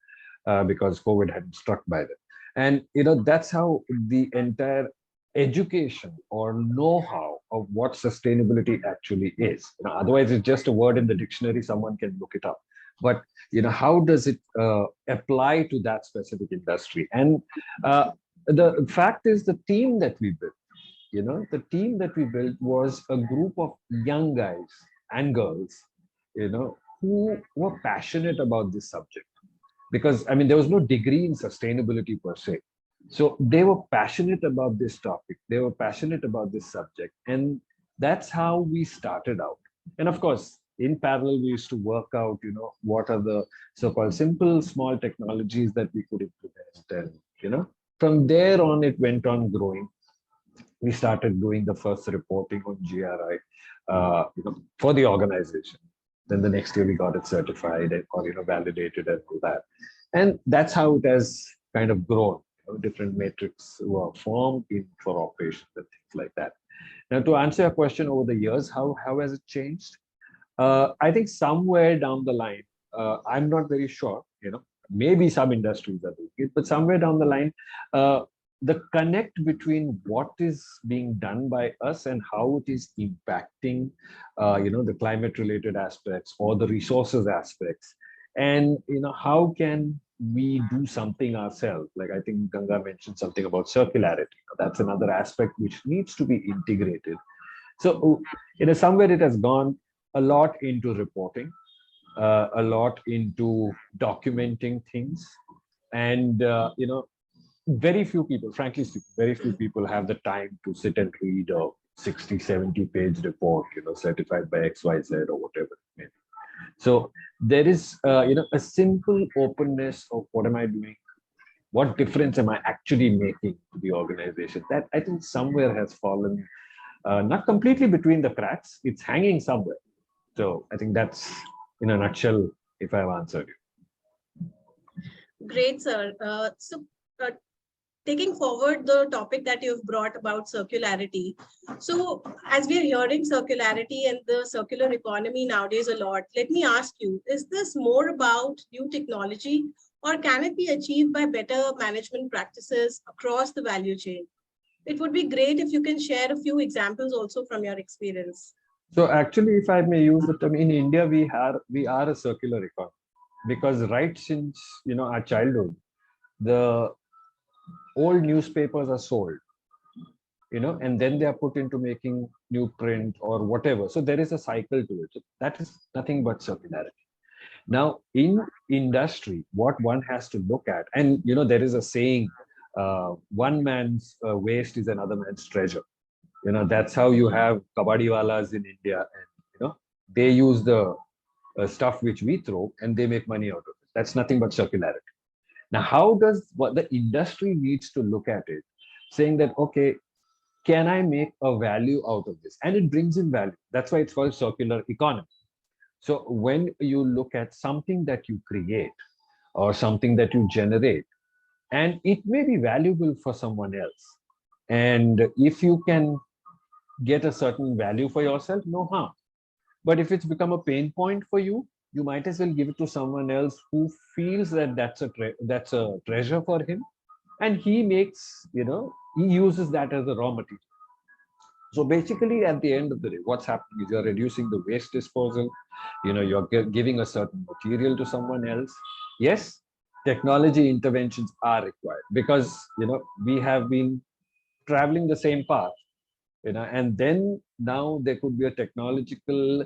because COVID hadn't struck by then. And that's how the entire education or know-how of what sustainability actually is. Otherwise, it's just a word in the dictionary. Someone can look it up. But how does it apply to that specific industry? And the fact is, the team that we built, was a group of young guys and girls, who were passionate about this subject. Because there was no degree in sustainability per se. So they were passionate about this topic. They were passionate about this subject. And that's how we started out. And of course, in parallel, we used to work out, what are the so-called simple, small technologies that we could implement. And, from there on, it went on growing. We started doing the first reporting on GRI, for the organization. Then the next year we got it certified or validated and all that. And that's how it has kind of grown. Different metrics were formed for operations and things like that. Now, to answer your question, over the years, how has it changed? I think somewhere down the line, I'm not very sure, maybe some industries are doing it, but somewhere down the line, the connect between what is being done by us and how it is impacting, the climate related aspects or the resources aspects, and how can we do something ourselves. Like I think Ganga mentioned something about circularity. That's another aspect which needs to be integrated. So somewhere it has gone a lot into reporting, a lot into documenting things, and very few people, frankly speaking, very few people have the time to sit and read a 60-70 page report, certified by XYZ or whatever it may be. So there is, a simple openness of what am I doing? What difference am I actually making to the organization? That I think somewhere has fallen, not completely between the cracks, it's hanging somewhere. So I think that's, in a nutshell, if I've answered you. Great, sir. Taking forward the topic that you've brought about circularity. So as we are hearing circularity and the circular economy nowadays a lot, let me ask you, is this more about new technology or can it be achieved by better management practices across the value chain? It would be great if you can share a few examples also from your experience. So actually, if I may use the term, in India, we are a circular economy because right since, our childhood, the old newspapers are sold and then they are put into making new print or whatever. So there is a cycle to it. So that is nothing but circularity. Now, in industry, what one has to look at, and there is a saying, one man's waste is another man's treasure. That's how you have kabadiwalas in India, and they use the stuff which we throw and they make money out of it. That's nothing but circularity. Now, how does what the industry needs to look at it, saying that, okay, can I make a value out of this? And it brings in value. That's why it's called circular economy. So when you look at something that you create or something that you generate, and it may be valuable for someone else, and if you can get a certain value for yourself, no harm. But if it's become a pain point for you, you might as well give it to someone else who feels that that's a treasure for him, and he makes, he uses that as a raw material. So basically, at the end of the day, what's happening is you're reducing the waste disposal. You're giving a certain material to someone else. Yes, technology interventions are required because we have been traveling the same path, and then now there could be a technological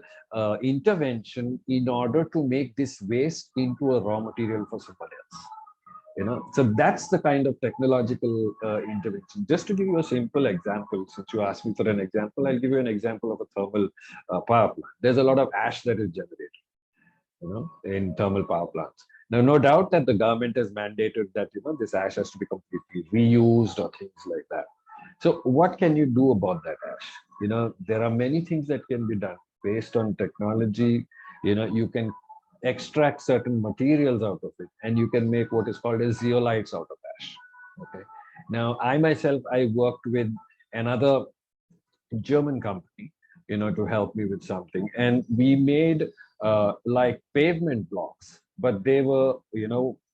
intervention in order to make this waste into a raw material for someone else. So that's the kind of technological intervention. Just to give you a simple example, since you asked me for an example, I'll give you an example of a thermal power plant. There's a lot of ash that is generated, in thermal power plants. Now, no doubt that the government has mandated that, this ash has to be completely reused or things like that. So what can you do about that ash? There are many things that can be done based on technology. You can extract certain materials out of it, and you can make what is called as zeolites out of ash. Okay. Now, I myself, I worked with another German company, to help me with something, and we made like pavement blocks, but they were,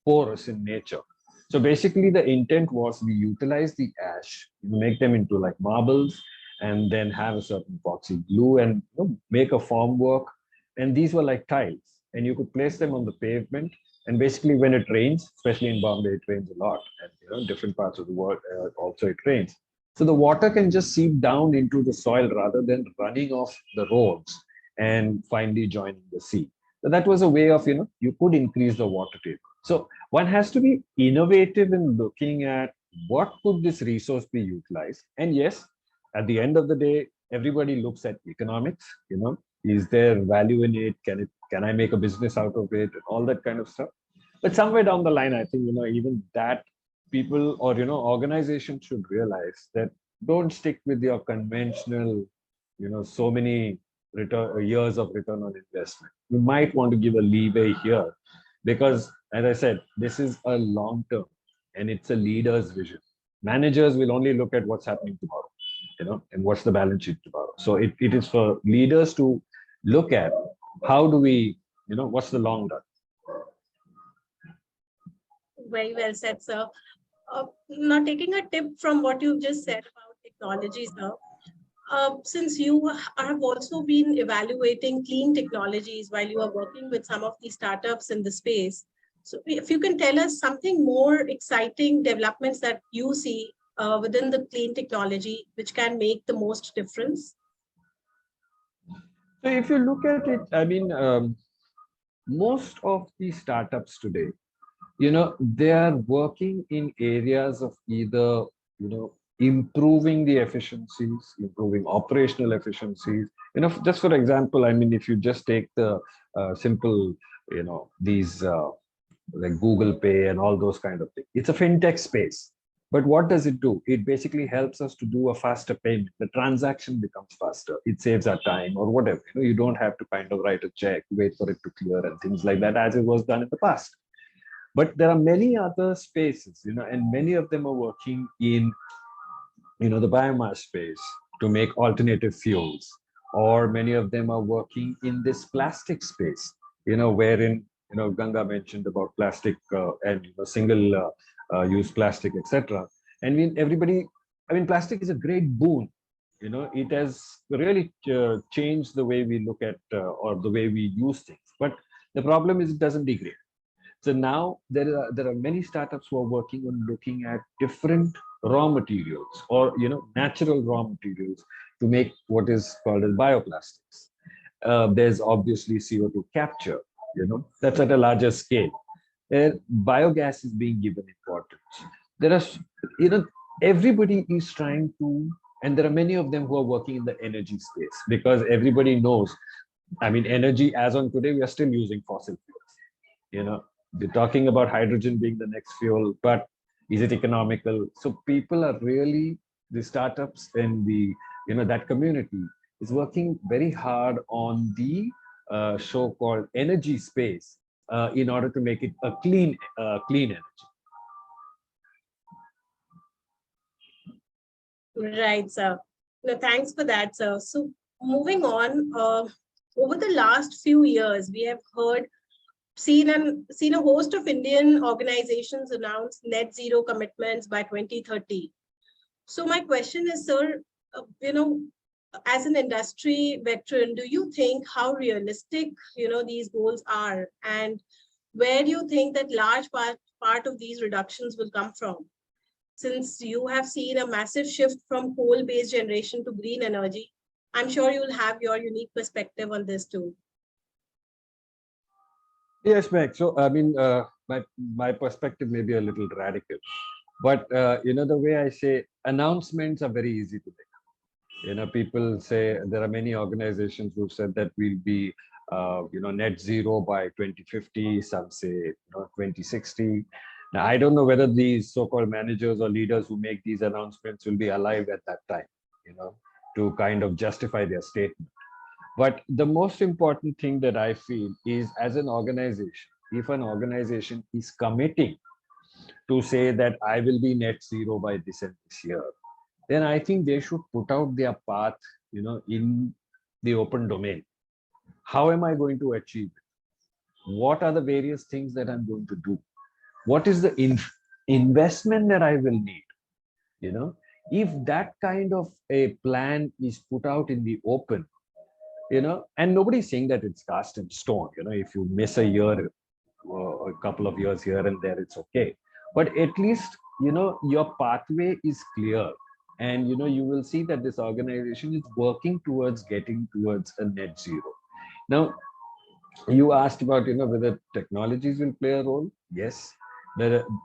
porous in nature. So basically, the intent was we utilize the ash, make them into like marbles, and then have a certain epoxy glue and make a formwork. And these were like tiles, and you could place them on the pavement. And basically, when it rains, especially in Bombay, it rains a lot, and different parts of the world also it rains. So the water can just seep down into the soil rather than running off the roads and finally joining the sea. So that was a way of, you could increase the water table. So one has to be innovative in looking at what could this resource be utilized. And yes, at the end of the day, everybody looks at economics, is there value in it? Can I make a business out of it? And all that kind of stuff. But somewhere down the line, I think, even that people or, organizations should realize that don't stick with your conventional, so many years of return on investment. You might want to give a leeway here because, as I said, this is a long term and it's a leader's vision. Managers will only look at what's happening tomorrow, and what's the balance sheet tomorrow. So it is for leaders to look at how do we, what's the long run. Very well said, sir. Now, taking a tip from what you just said about technology, sir, since you have also been evaluating clean technologies while you are working with some of the startups in the space. So if you can tell us something more exciting developments that you see within the clean technology, which can make the most difference? So if you look at it, I mean, most of the startups today, they are working in areas of either, improving the efficiencies, improving operational efficiencies. Just for example, I mean, if you just take the simple, these like Google Pay and all those kind of things, it's a fintech space. But what does it do? It basically helps us to do a faster payment. The transaction becomes faster. It saves our time or whatever. You don't have to kind of write a check, wait for it to clear and things like that, as it was done in the past. But there are many other spaces, and many of them are working in, the biomass space to make alternative fuels, or many of them are working in this plastic space, wherein, Ganga mentioned about plastic and single use plastic, etc. And plastic is a great boon. It has really changed the way we look at or the way we use things. But the problem is it doesn't degrade. So now there are many startups who are working on looking at different raw materials or natural raw materials to make what is called as bioplastics. There's obviously CO2 capture, that's at a larger scale. Biogas is being given importance. There are, everybody is trying to, and there are many of them who are working in the energy space, because everybody knows, I mean, energy as on today, we are still using fossil fuels. They're talking about hydrogen being the next fuel, but is it economical? So people are really, the startups and the, that community is working very hard on the so-called energy space in order to make it a clean energy. Right, sir. No, thanks for that, sir. So moving on, over the last few years, we have seen a host of Indian organizations announce net zero commitments by 2030. So my question is, sir, as an industry veteran, do you think how realistic, these goals are, and where do you think that large part of these reductions will come from? Since you have seen a massive shift from coal-based generation to green energy, I'm sure you'll have your unique perspective on this too. Yes, Meg. So, I mean, my perspective may be a little radical, but the way I say, announcements are very easy to make. People say there are many organizations who said that we'll be, net zero by 2050. Some say, 2060. Now, I don't know whether these so-called managers or leaders who make these announcements will be alive at that time, to kind of justify their statement. But the most important thing that I feel is, as an organization, if an organization is committing to say that I will be net zero by this and this year, then I think they should put out their path, in the open domain. How am I going to achieve it? What are the various things that I'm going to do? What is the investment that I will need? If that kind of a plan is put out in the open, and nobody's saying that it's cast in stone. If you miss a year or a couple of years here and there, it's okay. But at least, your pathway is clear. And, you will see that this organization is working towards getting towards a net zero. Now, you asked about, whether technologies will play a role. Yes.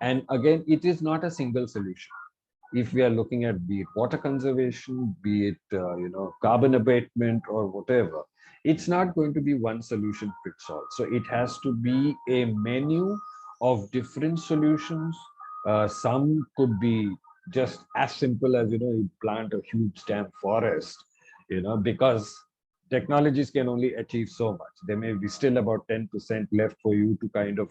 And again, it is not a single solution. If we are looking at, be it water conservation, be it carbon abatement or whatever, it's not going to be one solution fits all. So it has to be a menu of different solutions. Some could be just as simple as you plant a huge damn forest, because technologies can only achieve so much. There may be still about 10% left for you to kind of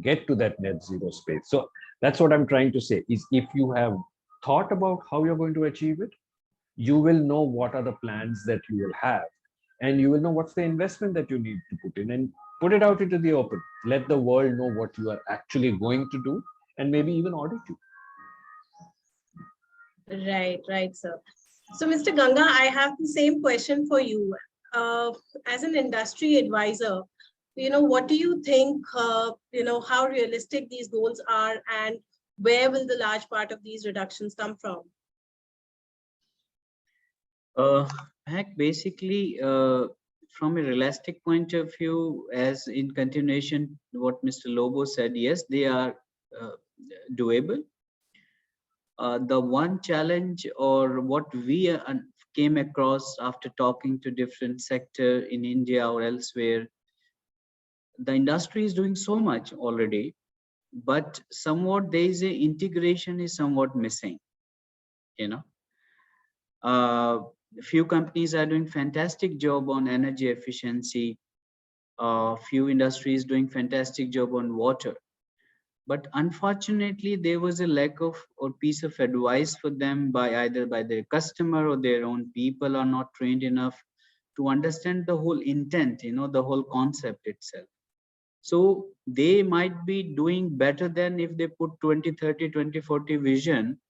get to that net zero space. So that's what I'm trying to say is, if you have thought about how you're going to achieve it, you will know what are the plans that you will have, and you will know what's the investment that you need to put in, and put it out into the open. Let the world know what you are actually going to do, and maybe even audit you. Right, sir. So, Mr. Ganga, I have the same question for you. As an industry advisor, what do you think, how realistic these goals are, and where will the large part of these reductions come from? Basically, from a realistic point of view, as in continuation what Mr. Lobo said, yes, they are doable. The one challenge, or what we came across after talking to different sector in India or elsewhere, the industry is doing so much already, but somewhat there is a integration is somewhat missing. Few companies are doing fantastic job on energy efficiency. Few industries doing fantastic job on water. But unfortunately, there was a lack of or piece of advice for them either by their customer or their own people are not trained enough to understand the whole intent, the whole concept itself. So they might be doing better than if they put 2030, 2040 vision,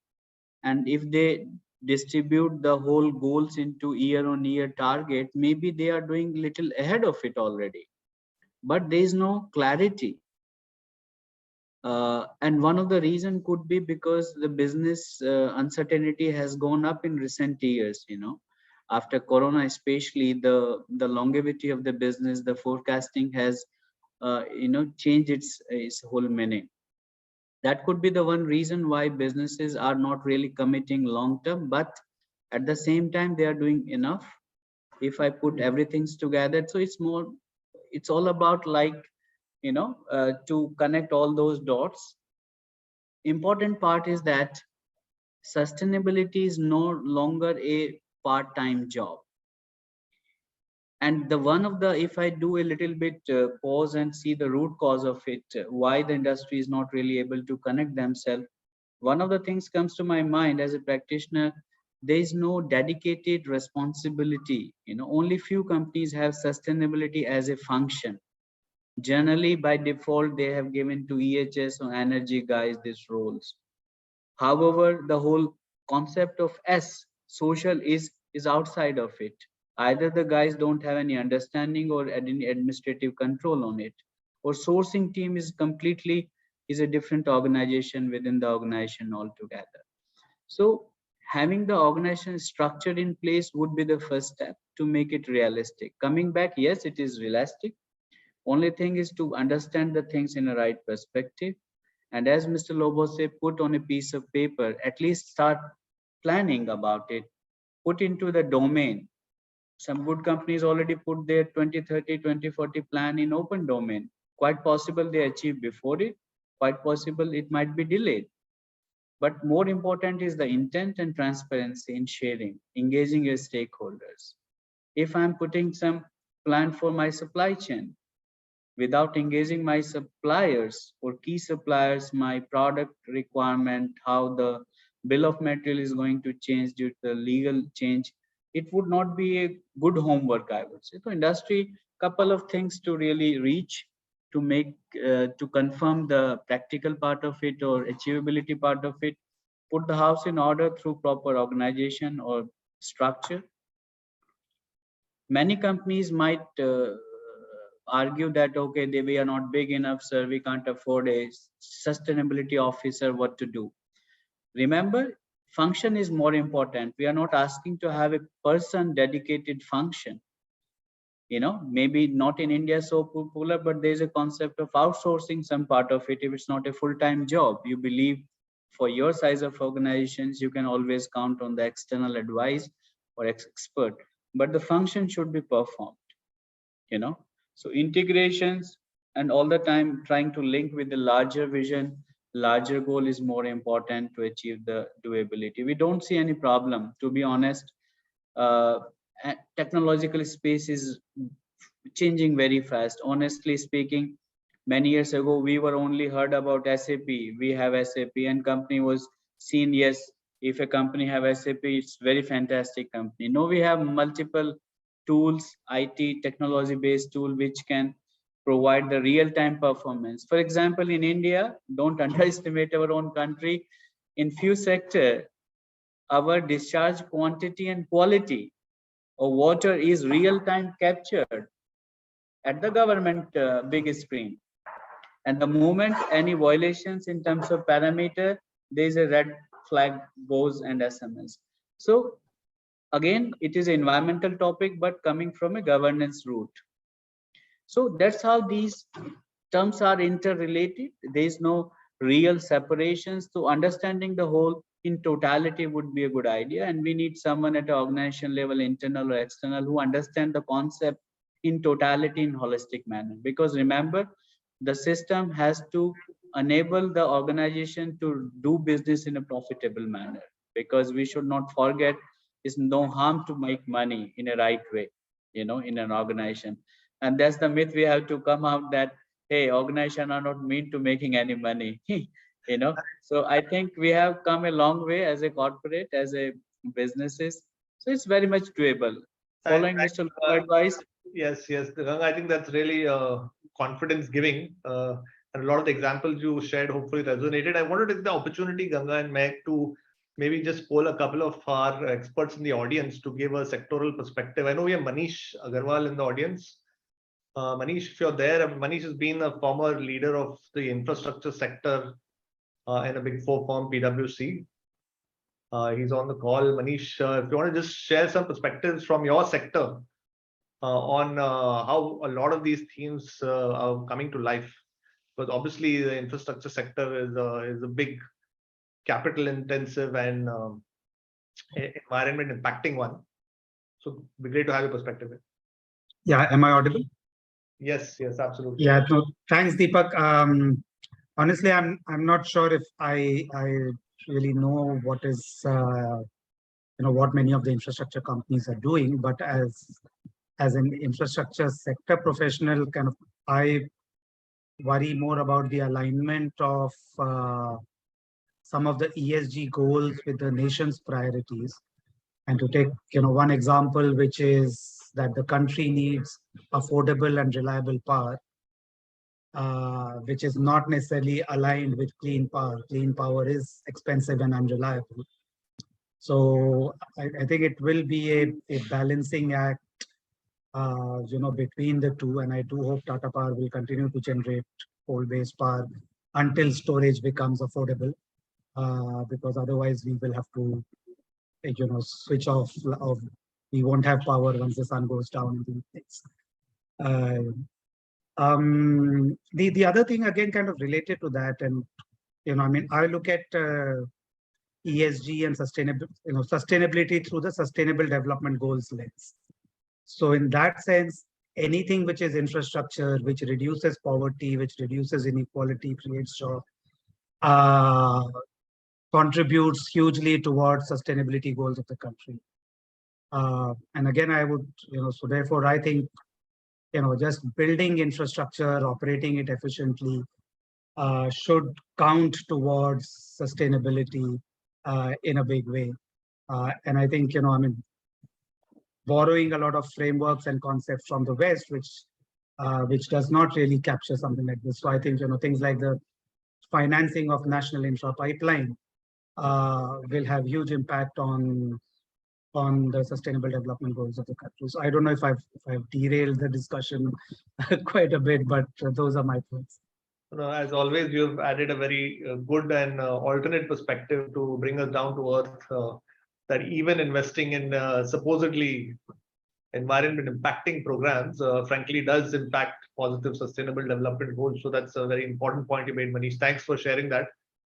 and if they distribute the whole goals into year-on-year target, maybe they are doing little ahead of it already. But there is no clarity. And one of the reason could be because the business uncertainty has gone up in recent years. After Corona, especially the longevity of the business, the forecasting has changed its whole meaning. That could be the one reason why businesses are not really committing long term, but at the same time they are doing enough. If I put everything together, so it's all about to connect all those dots. Important part is that sustainability is no longer a part-time job. And if I do a little bit pause and see the root cause of it, why the industry is not really able to connect themselves, one of the things comes to my mind as a practitioner: there is no dedicated responsibility. Only few companies have sustainability as a function. Generally, by default, they have given to EHS or energy guys these roles. However, the whole concept of social is outside of it. Either the guys don't have any understanding or any administrative control on it, or sourcing team is a different organization within the organization altogether. So having the organization structure in place would be the first step to make it realistic. Coming back, yes, it is realistic. Only thing is to understand the things in a right perspective. And as Mr. Lobo said, put on a piece of paper, at least start planning about it, put into the domain. Some good companies already put their 2030, 2040 plan in open domain. Quite possible they achieve before it, quite possible it might be delayed. But more important is the intent and transparency in sharing, engaging your stakeholders. If I'm putting some plan for my supply chain, without engaging my suppliers or key suppliers, my product requirement, how the bill of material is going to change due to the legal change, it would not be a good homework, I would say. So industry, couple of things to really reach, to make, to confirm the practical part of it or achievability part of it, put the house in order through proper organization or structure. Many companies might argue that, okay, we are not big enough, sir, we can't afford a sustainability officer, what to do? Remember, function is more important. We are not asking to have a person dedicated function. Maybe not in India so popular, but there's a concept of outsourcing some part of it. If it's not a full-time job, you believe for your size of organizations, you can always count on the external advice or expert, but the function should be performed. So integrations and all the time trying to link with the larger vision, larger goal is more important to achieve the doability. We don't see any problem, to be honest. Technological space is changing very fast. Honestly speaking, many years ago, we were only heard about SAP. We have SAP, and company was seen, yes, if a company have SAP, it's very fantastic company. No, we have multiple tools, IT technology based tool, which can provide the real-time performance. For example, in India, don't underestimate our own country. In few sectors, our discharge quantity and quality of water is real-time captured at the government big screen. And the moment any violations in terms of parameter, there is a red flag goes and Smes. So again, it is an environmental topic, but coming from a governance route. So that's how these terms are interrelated. There is no real separations. So understanding the whole in totality would be a good idea. And we need someone at the organization level, internal or external, who understand the concept in totality in holistic manner. Because remember, the system has to enable the organization to do business in a profitable manner. Because we should not forget, it's no harm to make money in a right way, in an organization. And that's the myth we have to come out, that, hey, organizations are not meant to making any money. So I think we have come a long way as a corporate, as a businesses. So it's very much doable. Following Mr. Lobo's advice. Yes, Ganga, I think that's really confidence giving. And a lot of the examples you shared hopefully resonated. I wanted to take the opportunity, Ganga and Meg, to maybe just poll a couple of our experts in the audience to give a sectoral perspective. I know we have Manish Agarwal in the audience. Manish, if you're there, Manish has been a former leader of the infrastructure sector in a big four firm, PwC. He's on the call. Manish, if you want to just share some perspectives from your sector on how a lot of these themes are coming to life. Because obviously the infrastructure sector is a big capital intensive and environment impacting one. So it'd be great to have your perspective. Yeah, am I audible? Yes, yes, absolutely. Yeah, no, thanks, Deepak. Honestly, I'm not sure if I really know what is what many of the infrastructure companies are doing, but as an infrastructure sector professional, kind of I worry more about the alignment of some of the ESG goals with the nation's priorities. And to take one example, which is that the country needs affordable and reliable power, which is not necessarily aligned with clean power. Clean power is expensive and unreliable. So I think it will be a balancing act, between the two. And I do hope Tata Power will continue to generate coal-based power until storage becomes affordable, because otherwise we will have to, switch off. We won't have power once the sun goes down in the evenings. The other thing again, kind of related to that, and I look at ESG and sustainability through the Sustainable Development Goals lens. So in that sense, anything which is infrastructure, which reduces poverty, which reduces inequality, creates jobs, contributes hugely towards sustainability goals of the country. And again, I would, so therefore I think, just building infrastructure, operating it efficiently, should count towards sustainability in a big way. And I think, borrowing a lot of frameworks and concepts from the West, which does not really capture something like this. So I think, things like the financing of national infra pipeline will have huge impact on the sustainable development goals of the country. So I don't know if I've derailed the discussion quite a bit, but those are my points. As always, you've added a very good and alternate perspective to bring us down to earth. That even investing in supposedly environment impacting programs, frankly, does impact positive sustainable development goals. So that's a very important point you made, Manish. Thanks for sharing that.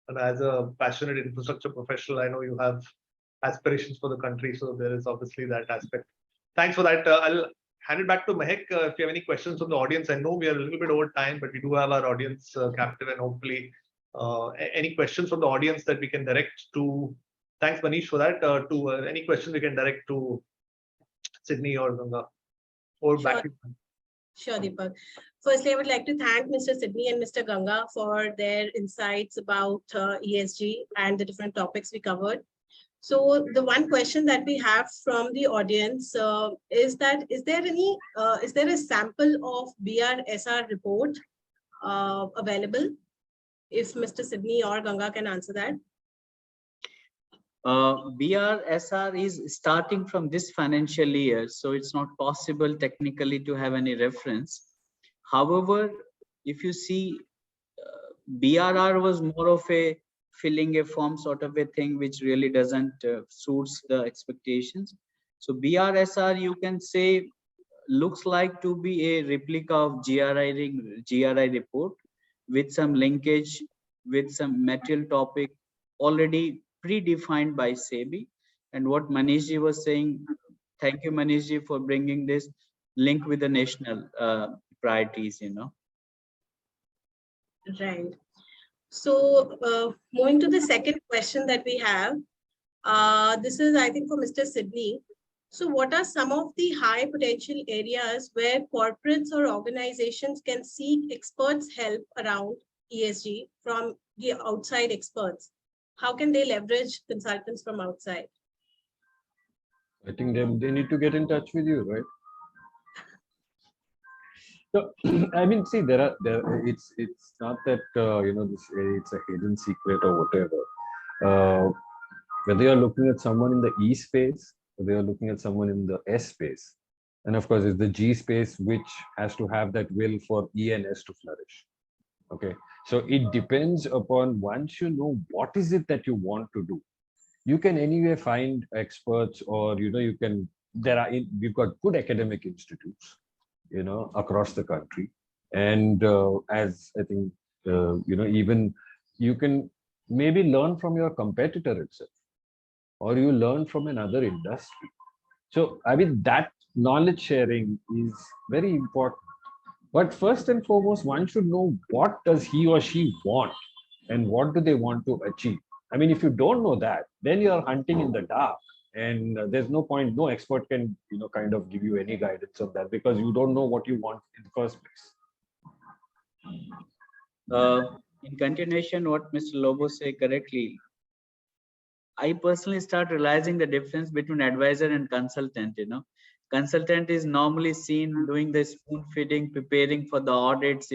And as a passionate infrastructure professional, I know you have aspirations for the country. So there is obviously that aspect. Thanks for that. I'll hand it back to Mehek. If you have any questions from the audience, I know we are a little bit over time, but we do have our audience captive, and hopefully any questions from the audience that we can direct to. Thanks, Manish, for that. To any questions we can direct to Sidney or Ganga. Or back to you. Sure, Deepak. Firstly, I would like to thank Mr. Sidney and Mr. Ganga for their insights about ESG and the different topics we covered. So the one question that we have from the audience is that, is there a sample of BRSR report available? If Mr. Sidney or Ganga can answer that. BRSR is starting from this financial year, so it's not possible technically to have any reference. However, if you see, BRR was more of a filling a form sort of a thing, which really doesn't suits the expectations. So BRSR, you can say, looks like to be a replica of GRI report with some linkage with some material topic already predefined by SEBI. And what Manishji was saying, thank you, Manishji, for bringing this link with the national priorities, Right. So moving to the second question that we have, this is, I think, for Mr. Sidney. So what are some of the high potential areas where corporates or organizations can seek experts' help around ESG from the outside experts? How can they leverage consultants from outside? I think they need to get in touch with you, right? So, I mean, see, it's not that, it's a hidden secret or whatever. Whether you're looking at someone in the E space, or you're looking at someone in the S space, And of course, it's the G space which has to have that will for E and S to flourish. Okay, so it depends upon, once you know what is it that you want to do, you can anyway find experts, or you can, we've got good academic institutes across the country. And as I think even you can maybe learn from your competitor itself, or you learn from another industry. So I mean, that knowledge sharing is very important. But first and foremost, one should know what does he or she want and what do they want to achieve. I mean, if you don't know that, then you're hunting in the dark, and there's no point. No expert can kind of give you any guidance on that, because you don't know what you want in the first place. In continuation, what Mr. Lobo said correctly, I personally start realizing the difference between advisor and consultant. Consultant is normally seen doing the spoon feeding, preparing for the audits,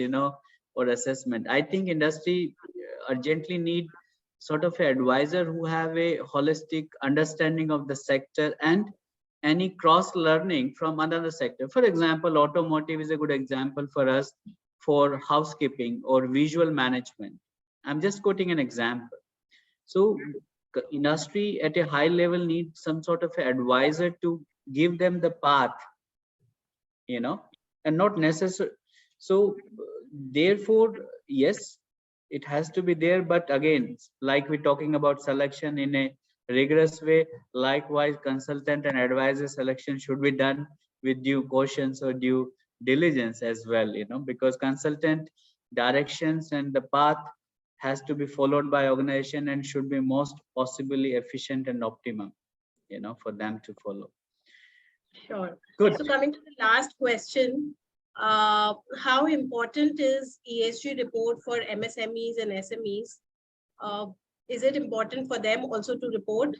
or assessment. I think industry urgently need sort of an advisor who have a holistic understanding of the sector and any cross learning from another sector. For example, automotive is a good example for us for housekeeping or visual management. I'm just quoting an example. So industry at a high level needs some sort of an advisor to give them the path, and not necessary. So therefore, yes, it has to be there. But again, like we're talking about selection in a rigorous way, likewise, consultant and advisor selection should be done with due caution or due diligence as well, because consultant directions and the path has to be followed by organization and should be most possibly efficient and optimum, for them to follow. Sure. Good. So coming to the last question, how important is ESG report for MSMEs and SMEs? Is it important for them also to report?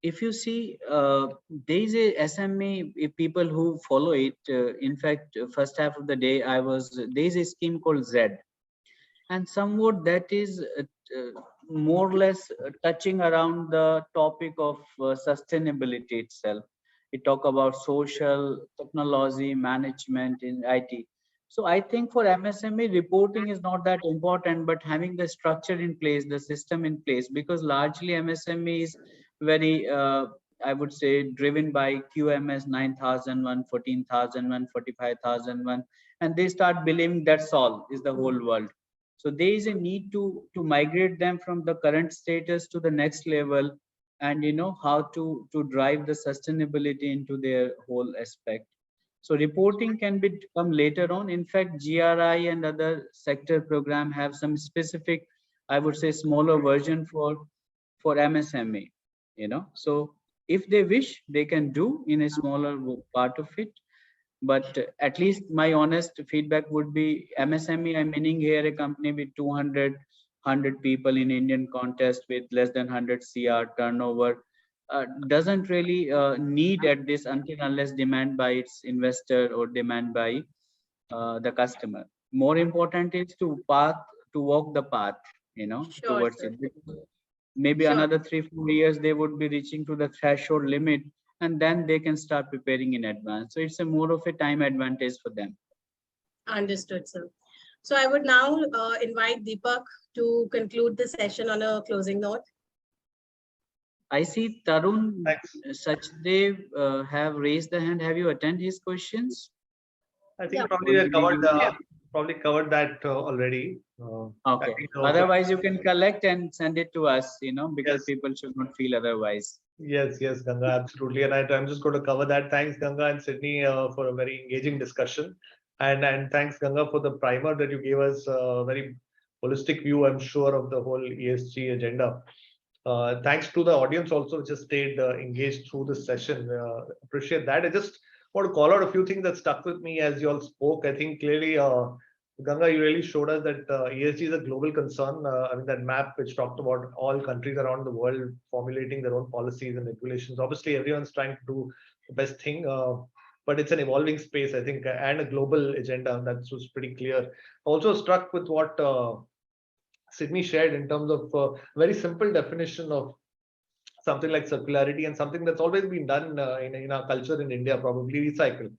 If you see, there is a SMA people who follow it. In fact, first half of the day, there is a scheme called Z, and somewhat that is more or less touching around the topic of sustainability itself. We talk about social, technology, management in IT. So I think for MSME, reporting is not that important, but having the structure in place, the system in place, because largely MSME is very, I would say, driven by QMS 9001, 14,001, 45,001, and they start believing that's all is the whole world. So there is a need to migrate them from the current status to the next level, and how to drive the sustainability into their whole aspect. So reporting can come later on. In fact, GRI and other sector program have some specific, I would say, smaller version for MSME. So if they wish, they can do in a smaller part of it. But at least my honest feedback would be MSME, I'm meaning here a company with 200 people in Indian context with less than 100 CR turnover, doesn't really need at this until unless demand by its investor or demand by the customer. More important is to walk the path, Sure, towards sir. it. Maybe Sure. another 3-4 years, they would be reaching to the threshold limit, and then they can start preparing in advance. So it's a more of a time advantage for them. Understood, sir. So I would now invite Deepak to conclude the session on a closing note. I see Tarun Thanks. Sachdev have raised the hand. Have you attended his questions? I think Yeah. probably I covered that already. Okay. Otherwise, you can collect and send it to us, because people should not feel otherwise. Yes, Ganga, absolutely. And I'm just going to cover that. Thanks, Ganga and Sidney, for a very engaging discussion. And thanks, Ganga, for the primer that you gave us, a very holistic view, I'm sure, of the whole ESG agenda. Thanks to the audience also, which has stayed engaged through this session. Appreciate that. I just want to call out a few things that stuck with me as you all spoke. I think clearly, Ganga, you really showed us that ESG is a global concern. I mean, that map which talked about all countries around the world formulating their own policies and regulations. Obviously, everyone's trying to do the best thing, but it's an evolving space, I think, and a global agenda. That was pretty clear. Also struck with what Sidney shared in terms of very simple definition of something like circularity, and something that's always been done in our culture in India, probably recycle,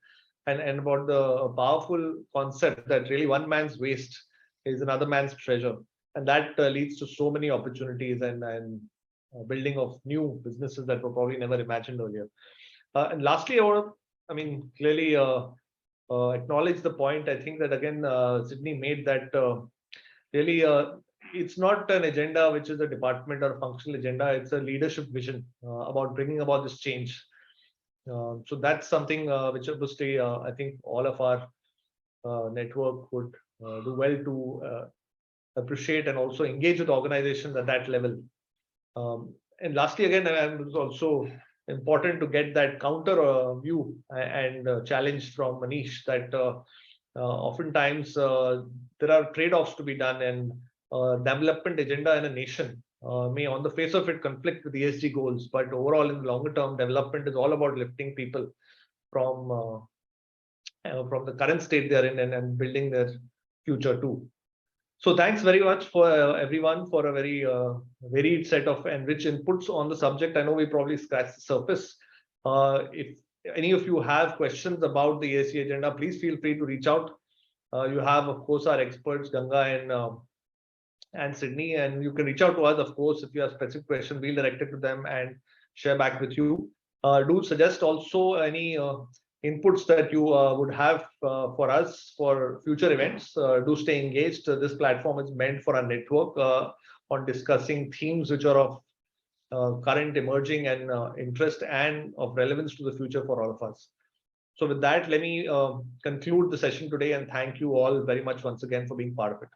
and about the powerful concept that really one man's waste is another man's treasure, and that leads to so many opportunities and building of new businesses that were probably never imagined earlier. And lastly, I mean, clearly acknowledge the point. I think that again, Sidney made that really it's not an agenda which is a department or a functional agenda. It's a leadership vision about bringing about this change. So that's something which obviously I think all of our network would do well to appreciate and also engage with organizations at that level. And lastly, again, it's also important to get that counter view and challenge from Manish that oftentimes there are trade-offs to be done, and development agenda in a nation may on the face of it conflict with ESG goals, but overall in the longer term, development is all about lifting people from the current state they're in and building their future too. So thanks very much for everyone for a very varied set of and rich inputs on the subject. I know we probably scratched the surface. If any of you have questions about the ESG agenda, please feel free to reach out. You have, of course, our experts, Ganga and Sidney, and you can reach out to us, of course, if you have specific questions, we'll direct it to them and share back with you. Do suggest also any inputs that you would have for us for future events. Do stay engaged. This platform is meant for our network on discussing themes which are of current, emerging, and interest and of relevance to the future for all of us. So with that, let me conclude the session today and thank you all very much once again for being part of it.